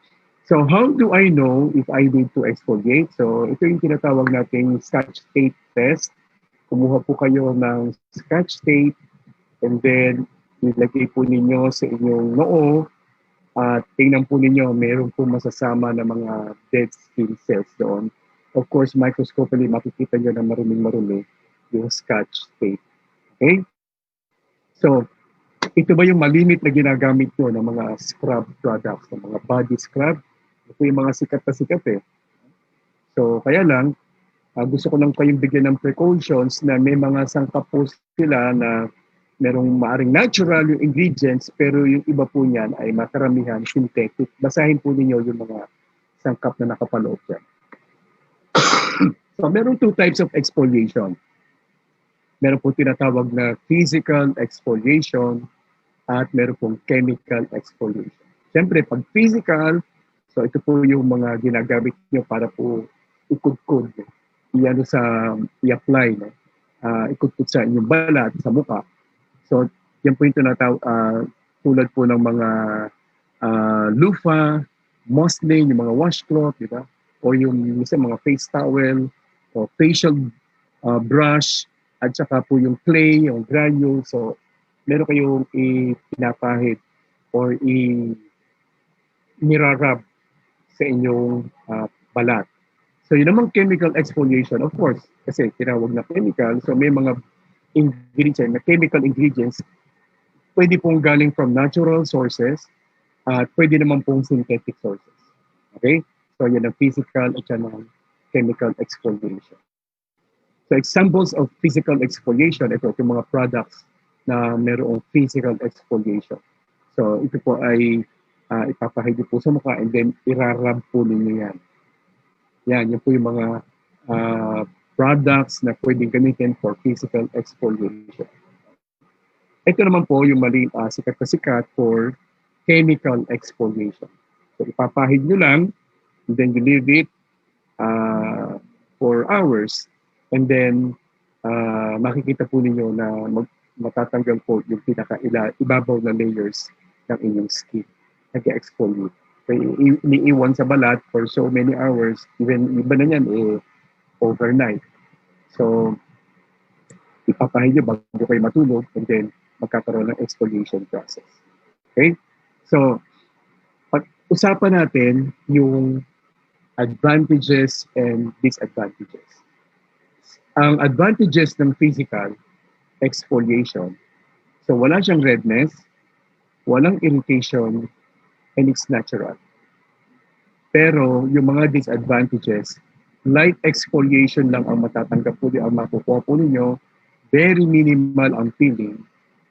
So how do I know if I need to exfoliate? So ito yung tinatawag nating Scotch tape test. Kumuha po kayo ng Scotch tape and then ilagay po ninyo sa inyong noo at tingnan po ninyo, meron po masasama na mga dead skin cells doon. Of course, microscopically makikita nyo na maruming-marumi yung Scotch tape. Okay? So, ito ba yung malimit na ginagamit nyo ng mga scrub products, ng mga body scrub? Ito yung mga sikat na sikat eh. So, kaya lang, gusto ko lang kayong bigyan ng precautions na may mga sangkap po sila na merong maaring natural yung ingredients pero yung iba po niyan ay makaramihan synthetic. Basahin po ninyo yung mga sangkap na nakapaloob dyan. So, meron two types of exfoliation. Meron po tinatawag na physical exfoliation at meron pong chemical exfoliation. Siyempre, pag physical, so ito po yung mga ginagamit nyo para po ikudkud, i-apply, no? Ikudkud sa inyong balat, sa mukha. So, yan po yung tinatawag, tulad po ng mga loofah, muslin, yung mga washcloth, di ba? O yung mga face towel, o facial brush, at saka po yung clay, yung granule. So, meron kayong pinapahid or nirarab sa inyong balat. So yun namang chemical exfoliation, of course, kasi tinawag na chemical, so may mga ingredients, na chemical ingredients, pwede pong galing from natural sources at pwede naman pong synthetic sources. Okay? So yan ang physical at yan ang chemical exfoliation. So examples of physical exfoliation, ito yung mga products na mayroong physical exfoliation. So ito po ay ipapahid po sa mukha and then irarab po ninyo yan. Yan, yun po yung mga products na pwedeng gamitin for physical exfoliation. Ito naman po yung mali sikat na sikat for chemical exfoliation. So ipapahid nyo lang and then you leave it for hours and then makikita po ninyo na matatanggal po yung ibabaw na layers ng inyong skin. Nag-exfoliate. So, iniiwan sa balat for so many hours, even iba na yan, overnight. So, ipapahid nyo bago kayo matulog and then magkakaroon ng exfoliation process. Okay? So, pag-usapan natin yung advantages and disadvantages. Ang advantages ng physical exfoliation, so wala siyang redness, walang irritation, and it's natural. Pero yung mga disadvantages, light exfoliation lang ang matatanggap po, ang makukuha po ninyo, very minimal ang feeling,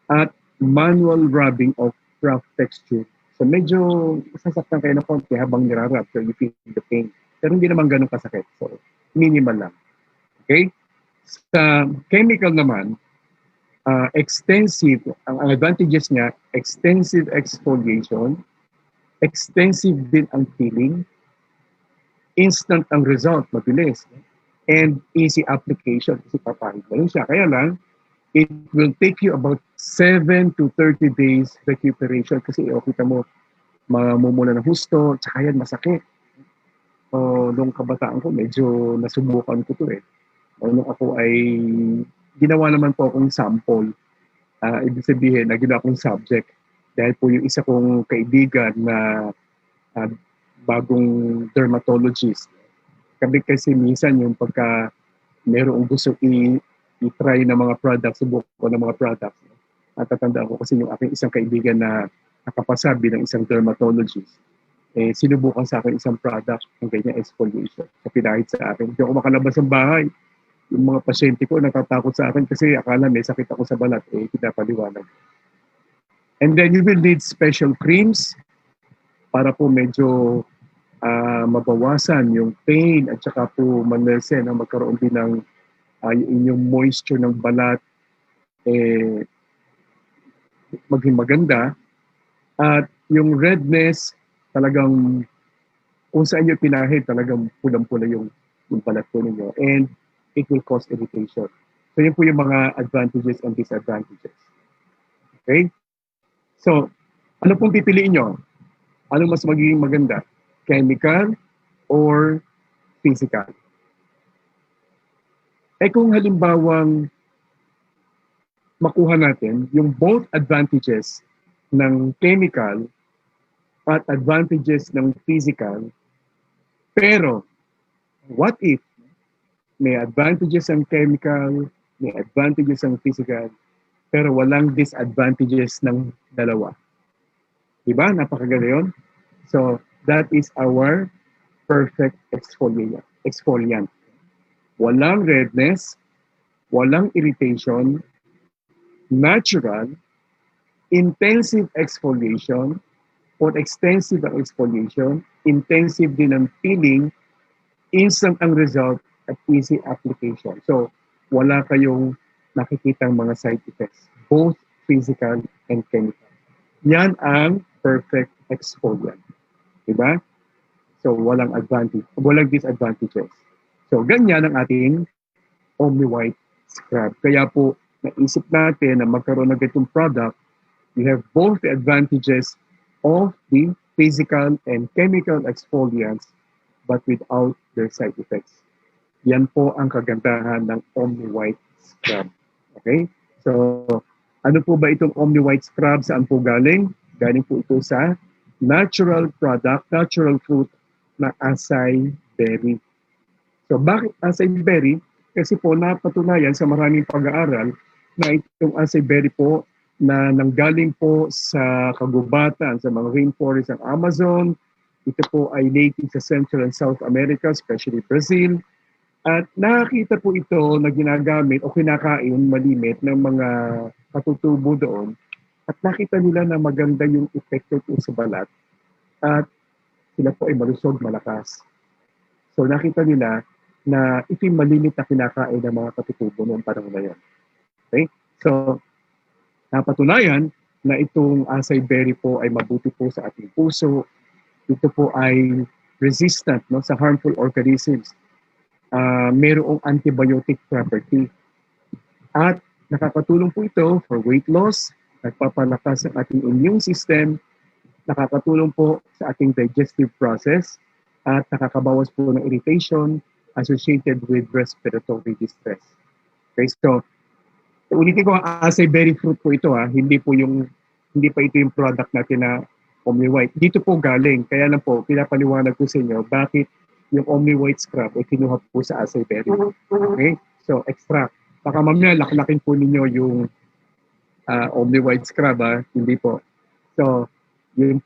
at manual rubbing of rough texture. So medyo sasaktan kayo ng konti habang nirarub, so you feel the pain. Pero hindi naman ganun kasakit, so minimal lang. Okay? Sa chemical naman, extensive, ang advantages niya, extensive exfoliation, extensive din ang feeling, instant ang result, mabilis, and easy application kasi papahid mo siya. Kaya lang, it will take you about 7 to 30 days recuperation kasi kita mo, mamumula ng husto, tsaka yan masakit. Nung kabataan ko, medyo nasubukan ko to eh. nung ako ay ginawa naman po akong sample. Ibig sabihin na ginawa akong subject dahil po yung isa kong kaibigan na uh, bagong dermatologist. Kami kasi minsan yung pagka merong gusto i-try na mga products, subukan ng mga products. Natatandaan ko kasi yung aking isang kaibigan na nakapasa bilang isang dermatologist. Sinubukan sa akin isang product ng ganyan exfoliation. So, pinahid sa akin. Hindi ako makalabas ng bahay. Yung mga pasyente ko natatakot sa akin kasi akala may sakit ako sa balat. Pinapaliwanag. And then you will need special creams para po medyo mabawasan yung pain at saka po manlesen na magkaroon din ng yung inyong moisture ng balat maging maganda. At yung redness, talagang kung saan nyo pinahid, talagang pulang-pula yung balat po ninyo. And it will cause irritation. So yun po yung mga advantages and disadvantages. Okay? So, ano pong pipiliin nyo? Anong mas magiging maganda? Chemical or physical? Kung halimbawang makuha natin yung both advantages ng chemical at advantages ng physical, pero what if may advantages ang chemical, may advantages ang physical, pero walang disadvantages ng dalawa? Diba? Napakaganda yun. So, that is our perfect exfoliant. Walang redness, walang irritation, natural, intensive exfoliation, or extensive ang exfoliation, intensive din ang feeling, instant ang result, at easy application. So, wala kayong nakikitang mga side effects, both physical and chemical. Yan ang perfect exfoliant. Diba? So, walang disadvantages. So, ganyan ang ating Omni White Scrub. Kaya po, naisip natin na magkaroon ng itong product, you have both the advantages of the physical and chemical exfoliants but without their side effects. Yan po ang kagandahan ng Omni White Scrub. Okay? So, ano po ba itong Omni White Scrub? Saan po galing? Galing po ito sa natural product, natural fruit na acai berry. So, bakit acai berry? Kasi po napatunayan sa maraming pag-aaral na itong acai berry po na nanggaling po sa kagubatan, sa mga rainforest ng Amazon. Ito po ay native sa Central and South America, especially Brazil. At nakakita po ito na ginagamit o kinakain malimit ng mga katutubo doon. At nakita nila na maganda yung epekto po sa balat. At sila po ay malusog, malakas. So nakita nila na ito yung malimit na kinakain ng mga katutubo noong panahon na yun. Okay? So, napatunayan na itong acai berry po ay mabuti po sa ating puso. Ito po ay resistant sa harmful organisms. Mayroong antibiotic property. At nakakatulong po ito for weight loss, nagpapalakas ang ating immune system, nakakatulong po sa ating digestive process, at nakakabawas po ng irritation associated with respiratory distress. Okay, so ulitin ko, acai berry fruit po ito hindi pa ito yung product natin na Omni White. Dito po galing, kaya lang po pinapaliwanag ko sa inyo bakit yung Omni White Scrub ay kinuha po sa acai berry. Okay? So, extract. Baka mamaya laklakin po ninyo yung Omni White Scrub, hindi po. So, yung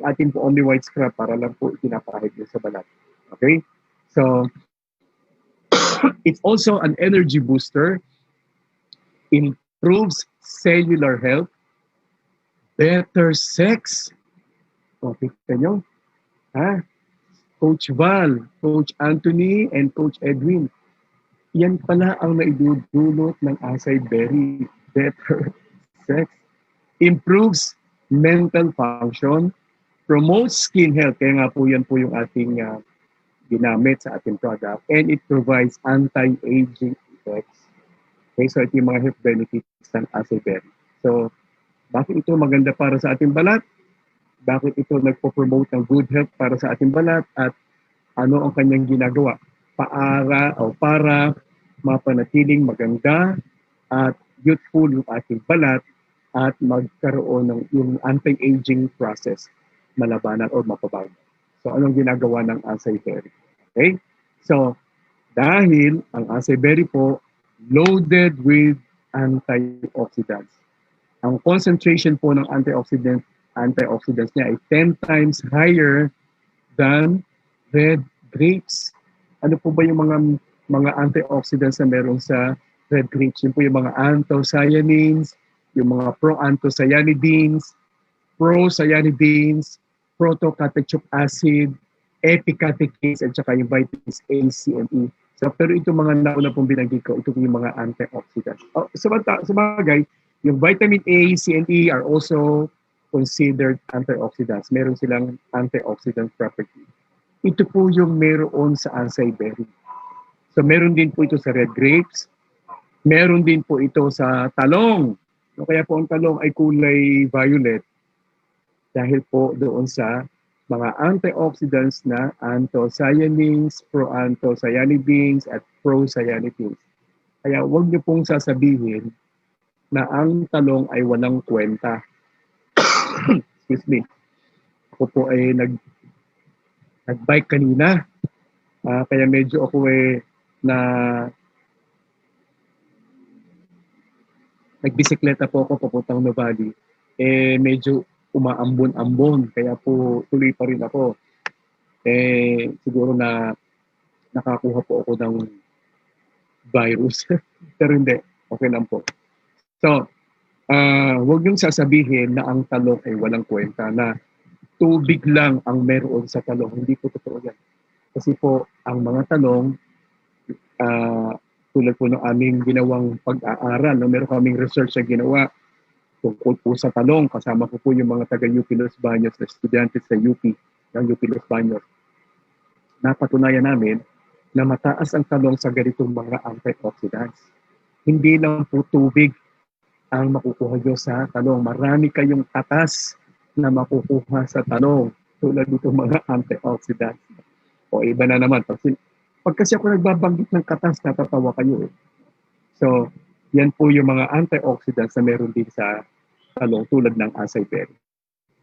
ating po Omni White Scrub para lang po pinapahid nyo sa balat. Okay? So, it's also an energy booster, improves cellular health, better sex. O, kita nyo? Coach Val, Coach Anthony, and Coach Edwin. Yan pala ang naidudulot ng acai berry. Better sex. Improves mental function. Promotes skin health. Kaya nga po yan po yung ating ginamit sa ating product. And it provides anti-aging effects. Okay, so ito yung mga health benefits ng acai berry. So, bakit ito maganda para sa ating balat? Bakit ito nagpo-promote ng good health para sa ating balat? At ano ang kanyang ginagawa? Para mapanatiling maganda at youthful yung ating balat at magkaroon ng yung anti-aging process malabanan o mapabago. So anong ginagawa ng acai berry? Okay? So dahil ang acai berry po loaded with antioxidants. Ang concentration po ng antioxidants niya ay 10 times higher than red grapes. Ano po ba yung mga antioxidants na meron sa red grapes? Yun po yung mga anthocyanins, yung mga proanthocyanidins, procyanidins, protocatechup acid, epicatechins, at saka yung vitamins A, C, and E. So, pero itong mga nauna pong binanggit ko, ito po yung mga antioxidants. Sa bagay, yung vitamin A, C, and E are also considered antioxidants. Meron silang antioxidant property. Ito po yung meron sa acai berry. So meron din po ito sa red grapes. Meron din po ito sa talong. So, kaya po ang talong ay kulay violet dahil po doon sa mga antioxidants na anthocyanins, proanthocyanidins, at procyanidins. Kaya huwag niyo pong sasabihin na ang talong ay walang kwenta. Excuse me. Ako po ay nag-bike kanina. Kaya medyo ako na nagbisikleta po ako papuntang Nuvali. Medyo umaambon-ambon. Kaya po tuloy pa rin ako. Siguro na nakakuha po ako ng virus. Pero hindi. Okay lang po. So, huwag niyong sasabihin na ang talong ay walang kwenta, na tubig lang ang meron sa talong. Hindi po totoo yan. Kasi po, ang mga talong, tulad po ng aming ginawang pag-aaral, no? Meron kaming research na ginawa tungkol po sa talong. Kasama ko po yung mga taga-UP Los Baños na estudyante sa UP, ng UP Los Baños. Napatunayan namin na mataas ang talong sa ganitong mga antioxidants. Hindi lang po tubig ang makukuha nyo sa talong. Marami kayong katas na makukuha sa talong tulad nitong mga antioxidants. O iba na naman. Pag kasi ako nagbabanggit ng katas, natatawa kayo. So, yan po yung mga antioxidants na meron din sa talong tulad ng acai berry.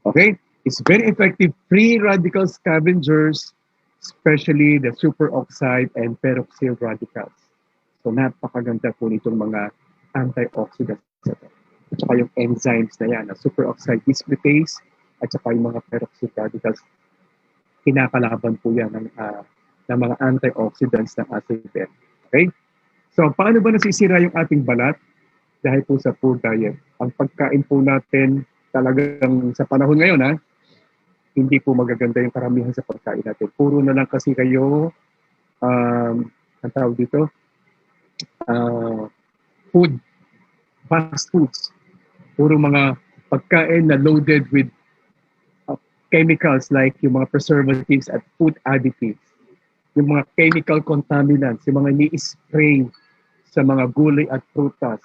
Okay? It's very effective free radical scavengers, especially the superoxide and peroxyl radicals. So, napakaganda po nitong mga antioxidants. At saka yung enzymes na yan, na superoxide dismutase, at saka yung mga peroxyl radicals, kinakalaban po yan ng mga antioxidants ng acai berry. Okay? So, paano ba nasisira yung ating balat? Dahil po sa poor diet. Ang pagkain po natin talagang sa panahon ngayon, hindi po magaganda yung karamihan sa pagkain natin. Puro na lang kasi kayo, ang tawag dito, fast foods. Puro mga pagkain na loaded with chemicals like yung mga preservatives at food additives. Yung mga chemical contaminants, yung mga ni-spray sa mga gulay at prutas,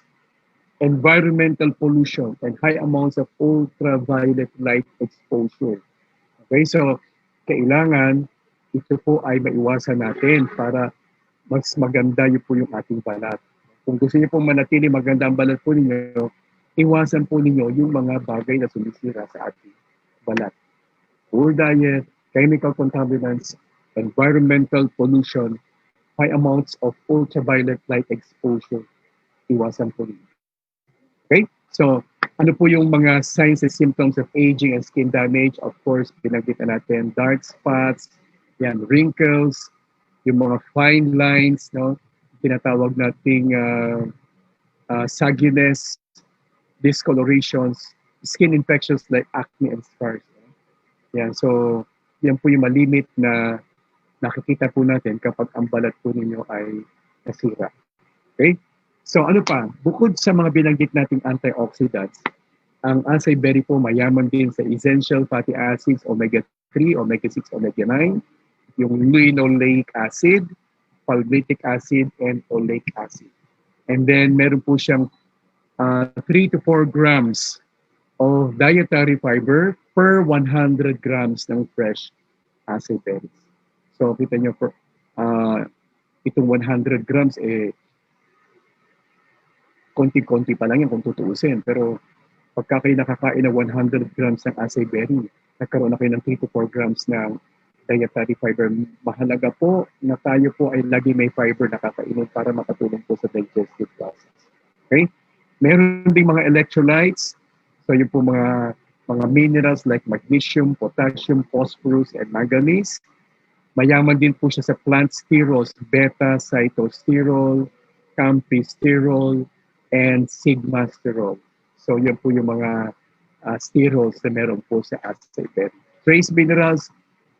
environmental pollution, and high amounts of ultraviolet light exposure. Okay, so kailangan ito po ay maiwasan natin para mas maganda yun po yung ating balat. Kung gusto niyo pong manatili maganda ang balat po ninyo, iwasan po ninyo yung mga bagay na sumisira sa ating balat. Poor diet, chemical contaminants, environmental pollution, high amounts of ultraviolet light exposure. Iwasan po ninyo. Okay? So, ano po yung mga signs and symptoms of aging and skin damage? Of course, binanggit na natin, dark spots, yan, wrinkles, yung mga fine lines, no? Tinatawag nating sagginess, discolorations, skin infections like acne and scars. Yan, so yan po yung malimit na nakikita po natin kapag ang balat po ninyo ay nasira. Okay? So ano pa? Bukod sa mga binanggit nating antioxidants, ang acai berry po mayaman din sa essential fatty acids, omega-3, omega-6, omega-9, yung linoleic acid, palmitic acid, and oleic acid. And then meron po siyang 3 to 4 grams of dietary fiber per 100 grams ng fresh acai berries. So kita nyo, itong 100 grams, konti-konti pa lang yan kung tutuusin. Pero pagka kayo nakakain ng 100 grams ng acai berry, nagkaroon na kayo ng 3 to 4 grams ng dietary fiber. Mahalaga po na tayo po ay lagi may fiber na kakainin para makatulong po sa digestive process. Okay? Meron ding mga electrolytes. So yung po mga minerals like magnesium, potassium, phosphorus, and manganese. Mayaman din po siya sa plant sterols, beta-cytosterol, camptosterol, and sigmasterol. So yun po yung mga sterols na meron po sa acai berry. Trace minerals,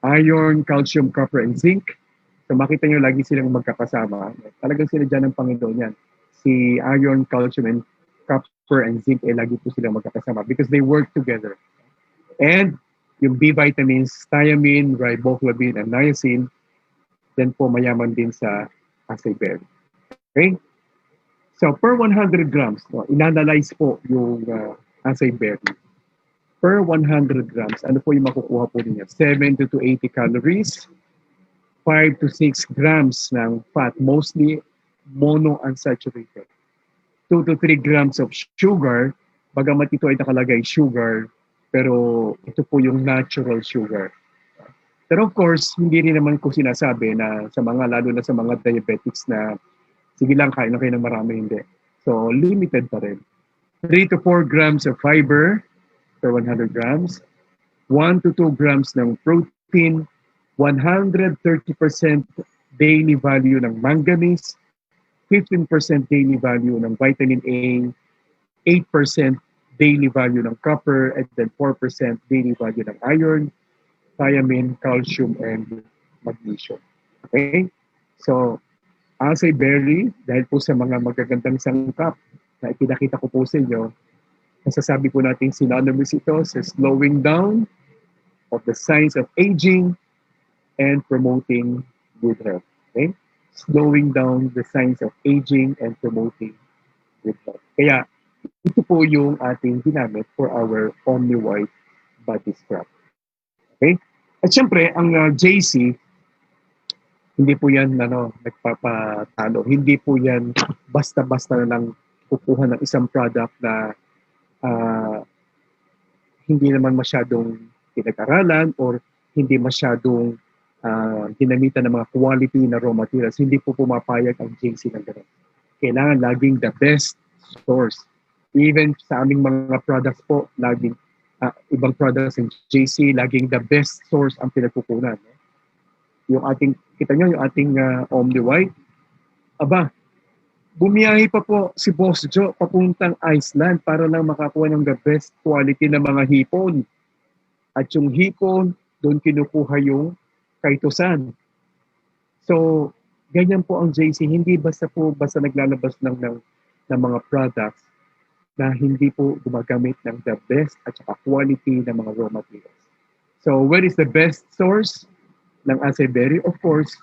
iron, calcium, copper, and zinc. So makita nyo lagi silang magkakasama. Talagang sila dyan ng Panginoon yan. Si iron, calcium, and copper, and zinc ay lagi po silang magkakasama because they work together. And yung B vitamins, thiamine, riboflavin, and niacin, yan po mayaman din sa acai berry. Okay? So per 100 grams, inanalyze po yung acai berry. Per 100 grams, ano po yung makukuha po niya? 70 to 80 calories, 5 to 6 grams ng fat, mostly monounsaturated. 2 to 3 grams of sugar, bagamat ito ay nakalagay sugar, pero ito po yung natural sugar. Pero of course, hindi rin naman ko sinasabi na sa mga, lalo na sa mga diabetics na sige lang, kain na kayo ng marami, hindi. So, limited pa rin. 3 to 4 grams of fiber per 100 grams, 1 to 2 grams ng protein, 130% daily value ng manganese, 15% daily value ng vitamin A, 8% daily value ng copper, and then 4% daily value ng iron, thiamine, calcium, and magnesium. Okay? So, acai berry, dahil po sa mga magagandang sangkap na ipinakita ko po sa inyo, masasabi po natin synonymous ito sa slowing down of the signs of aging and promoting good health. Okay? Slowing down the signs of aging and promoting good health. Kaya, ito po yung ating ginamit for our Omni White body scrub. Okay? At syempre, ang JC, hindi po yan nagpapatalo. Hindi po yan basta-basta na lang kukuha ng isang product na hindi naman masyadong pinag-aralan or hindi masyadong ginamitan ng mga quality na raw materials. Hindi po pumapayag ang JC ng ganun. Kailangan laging the best source. Even sa aming mga products po, laging ibang products ng JC, laging the best source ang pinagkukunan. Yung ating, kita nyo, yung ating Omni White, aba, bumiyahe pa po si Boss Joe papuntang Iceland para lang makakuha ng the best quality na mga hipon. At yung hipon, doon kinukuha yung kaitusan. So, ganyan po ang JC. Hindi basta naglalabas ng mga products na hindi po gumagamit ng the best at saka quality ng mga raw materials. So, where is the best source ng acai berry? Of course,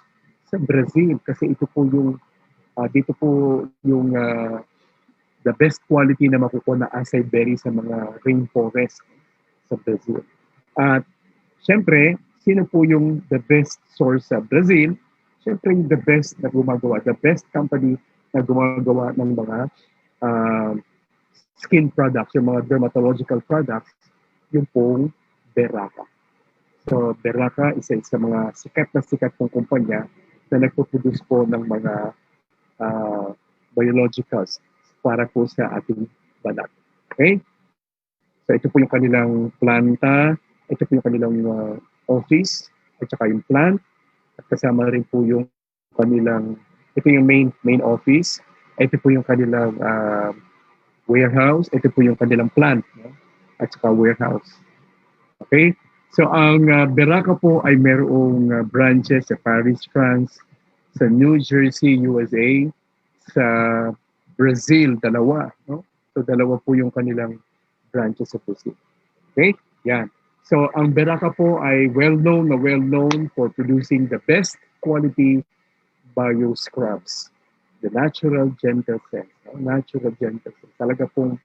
sa Brazil. Kasi ito po yung dito po yung the best quality na makukuha na acai berry sa mga rainforest sa Brazil. At syempre, sino po yung the best source sa Brazil? Syempre yung the best na gumagawa, the best company na gumagawa ng mga skin products, yung mga dermatological products, yung pong Beraca. So Beraca isa sa mga sikat pong kumpanya na nagpo-produce po ng mga biologicals para po sa ating balat. Okay? So ito po yung kanilang planta, ito po yung kanilang office, at saka yung plant, at kasama rin po yung kanilang, ito yung main office, ito po yung kanilang warehouse, ito po yung kanilang plant, at saka warehouse. Okay? So ang Beraca po ay mayroong branches sa Paris, France, sa New Jersey, USA, sa Brazil, dalawa. No? So dalawa po yung kanilang branches sa Brazil. Okay? Yan. So ang Beraca po ay well-known for producing the best quality bio scrubs. The natural gentle scent. Natural gentle scent. Talaga pong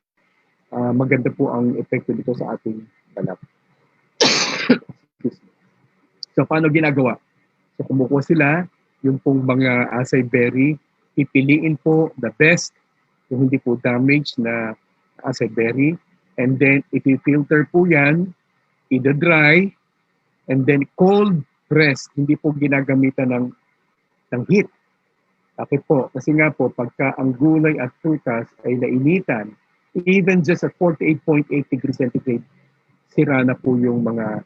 maganda po ang epekto dito sa ating balat. So paano ginagawa? So kumukuha sila yung pong mga acai berry, pipiliin po the best yung hindi po damaged na acai berry. And then, i-filter po yan, i-dry, and then cold press. Hindi po ginagamitan ng heat. Bakit po? Kasi nga po, pagka ang gulay at prutas ay nainitan, even just at 48.8 degrees centigrade, sira na po yung mga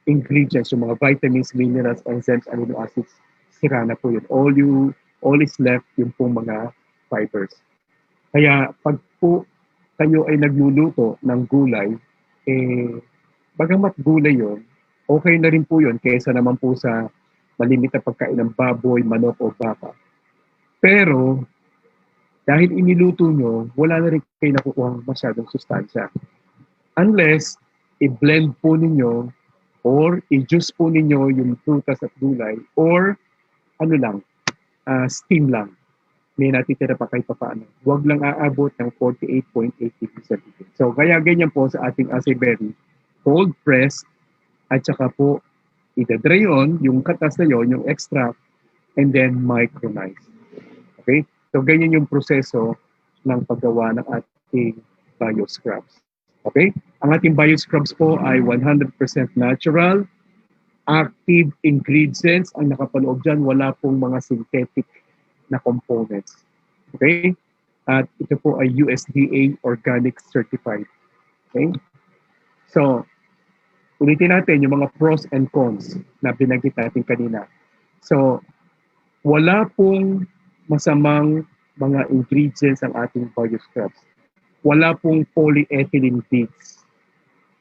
ingredients, yung mga vitamins, minerals, enzymes, amino acids, sira na po yun. All is left yung pong mga fibers. Kaya pag po kayo ay nagluluto ng gulay, bagamat gulay yon, okay na rin po yun kaysa naman po sa malimit na pagkain ng baboy, manok o baka. Pero dahil iniluto nyo, wala na rin kayo nakukuha masyadong sustansya. Unless i-blend po ninyo or i-juice po ninyo yung prutas at gulay or ano lang, steam lang. May natitira pa kahit paano. Huwag lang aabot ng 48.8 degrees centigrade. So kaya ganyan po sa ating acai berry, cold press at saka po i-dry on yung katas na yon, yung extract, and then micronize. Okay? So ganyan yung proseso ng paggawa ng ating bioscrubs. Okay? Ang ating bioscrubs po ay 100% natural, active ingredients ang nakapaloob dyan. Wala pong mga synthetic na components. Okay? At ito po ay USDA organic certified. Okay? So, ulitin natin yung mga pros and cons na binanggit natin kanina. So, wala pong masamang mga ingredients ang ating bioscrubs. Wala pong polyethylene beads.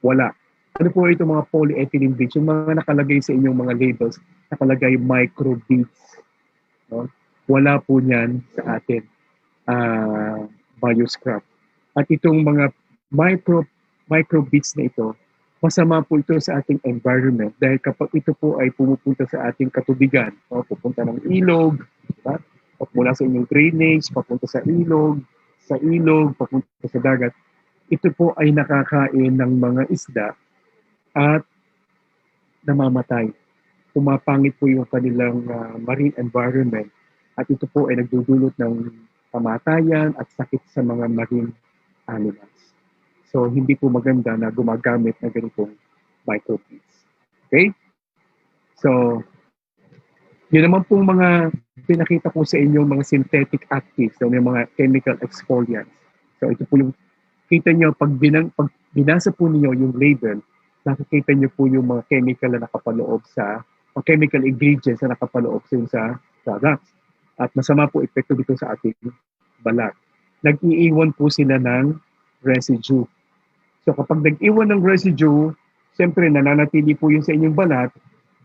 Wala. Ano po ito mga polyethylene beads? Yung mga nakalagay sa inyong mga labels, nakalagay micro beads. No? Wala po niyan sa atin bioscrub. At itong mga micro beads na ito, masama po ito sa ating environment dahil kapag ito po ay pumupunta sa ating katubigan, pupunta ng ilog, diba? O mula sa inyong drainage, papunta sa ilog, papunta sa dagat, ito po ay nakakain ng mga isda at namamatay. Pumapangit po yung kanilang marine environment at ito po ay nagdudulot ng kamatayan at sakit sa mga marine animals. So, hindi po maganda na gumagamit ng ganitong microbeads. Okay? So, yun naman pong mga pinakita ko sa inyo, mga synthetic actives, so may mga chemical exfoliants. So, ito po yung, kita nyo, pag binasa po niyo yung label, nakikita nyo po yung mga chemical na nakapaloob sa, mga chemical ingredients na nakapaloob sa products. At masama po epekto dito sa ating balat. Nag-iiwan po sila ng residue. So kapag nag-iwan ng residue, siyempre nananatili po yun sa inyong balat,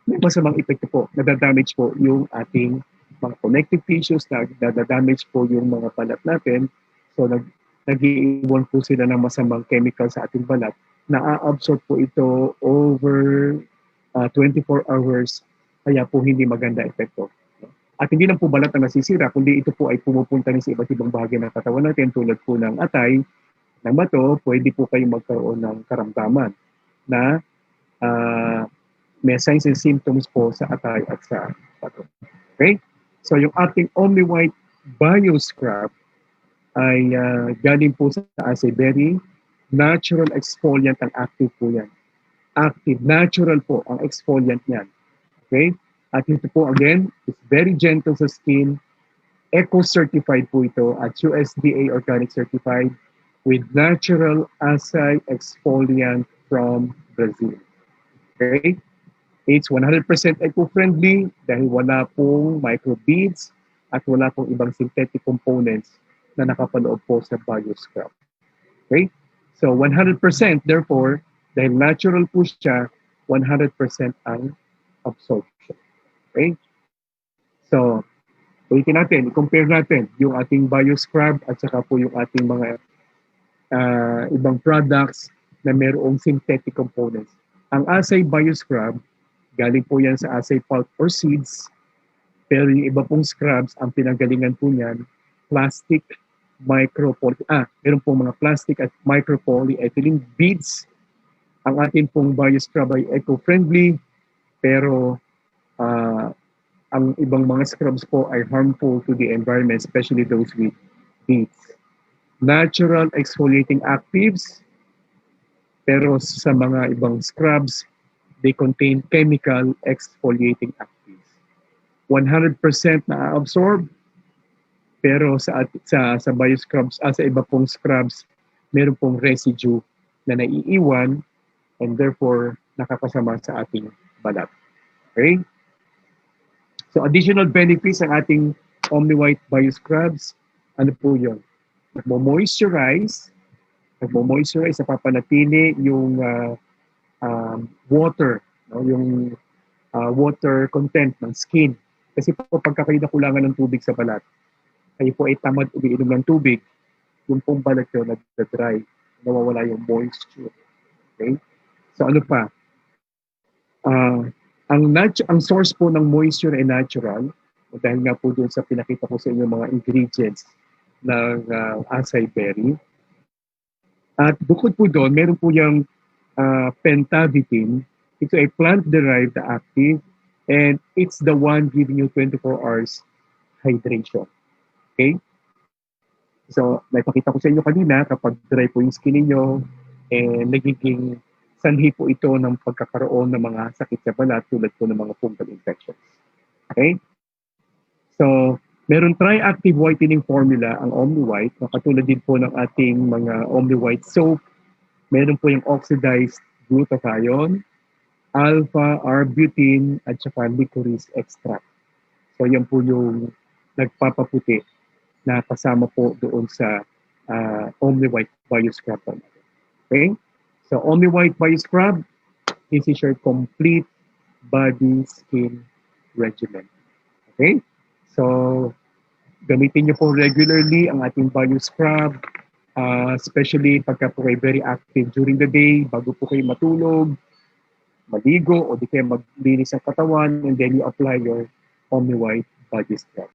may masamang epekto po. Nadadamage po yung ating mga connective tissues, nadadamage po yung mga balat natin. So nag-iiwan po sila ng masamang chemical sa ating balat. Na-absorb po ito over 24 hours, kaya po hindi maganda epekto. At hindi lang po balat ang nasisira, kundi ito po ay pumupunta rin sa iba't ibang bahagi ng katawan natin tulad po ng atay, ng bato, pwede po kayong magkaroon ng karamdaman na may signs and symptoms po sa atay at sa bato. Okay? So yung ating Omni White Bioscrub ay galing po sa acai berry. Natural exfoliant ang active po yan. Active, natural po ang exfoliant niyan. Okay? At ito po again, it's very gentle sa skin. Eco-certified po ito at USDA organic certified with natural acai exfoliant from Brazil. Okay? It's 100% eco-friendly dahil wala pong microbeads at wala pong ibang synthetic components na nakapaloob po sa bioscrub. Okay? So 100% therefore, dahil natural po siya, 100% ang absorption. Okay? So, ulitin natin, i-compare natin yung ating bioscrub at saka po yung ating mga ibang products na mayroong synthetic components. Ang acai bioscrub, galing po yan sa acai pulp or seeds, pero yung iba pong scrubs, ang pinanggalingan po niyan, plastic, meron pong mga plastic at micropolyethylene beads. Ang ating pong bioscrub ay eco-friendly, pero ang ibang mga scrubs po ay harmful to the environment, especially those with needs. Natural exfoliating actives, pero sa mga ibang scrubs, they contain chemical exfoliating actives. 100% na-absorb, pero sa bioscrubs, sa iba pong scrubs, meron pong residue na naiiwan and therefore nakakasama sa ating balat. Okay? So additional benefits ng ating OmniWhite Bioscrubs, ano po yun? Nagmo-moisturize, napapanatili yung water, no? Yung water content ng skin. Kasi po pagka kayo nakulangan ng tubig sa balat, kayo po ay tamad umiinom ng tubig, yung pong balat nyo nagda-dry, nawawala yung moisture. Okay? So ano pa? Ang source po ng moisture ay natural, dahil nga po doon sa pinakita ko sa inyo mga ingredients ng acai berry. At bukod po doon, meron po yung pentavitine. Ito ay plant-derived active and it's the one giving you 24 hours hydration. Okay? So, naipakita ko sa inyo kanina, kapag dry po yung skin niyo, nagiging sanhi po ito ng pagkakaroon ng mga sakit sa balat tulad po ng mga fungal infections. Okay? So, meron tri-active whitening formula ang OmniWhite, na katulad din po ng ating mga OmniWhite soap. Meron po yung oxidized glutathione, alpha-arbutin, at saka licorice extract. So, yan po yung nagpapaputi na kasama po doon sa OmniWhite Bioscrub. Okay? So, OmniWhite Bioscrub, this is your complete body skin regimen. Okay? So, gamitin nyo po regularly ang ating Bioscrub, especially pagka po kayo very active during the day, bago po kayo matulog, maligo, o di kayo maglinis ng katawan, and then you apply your OmniWhite Body Scrub.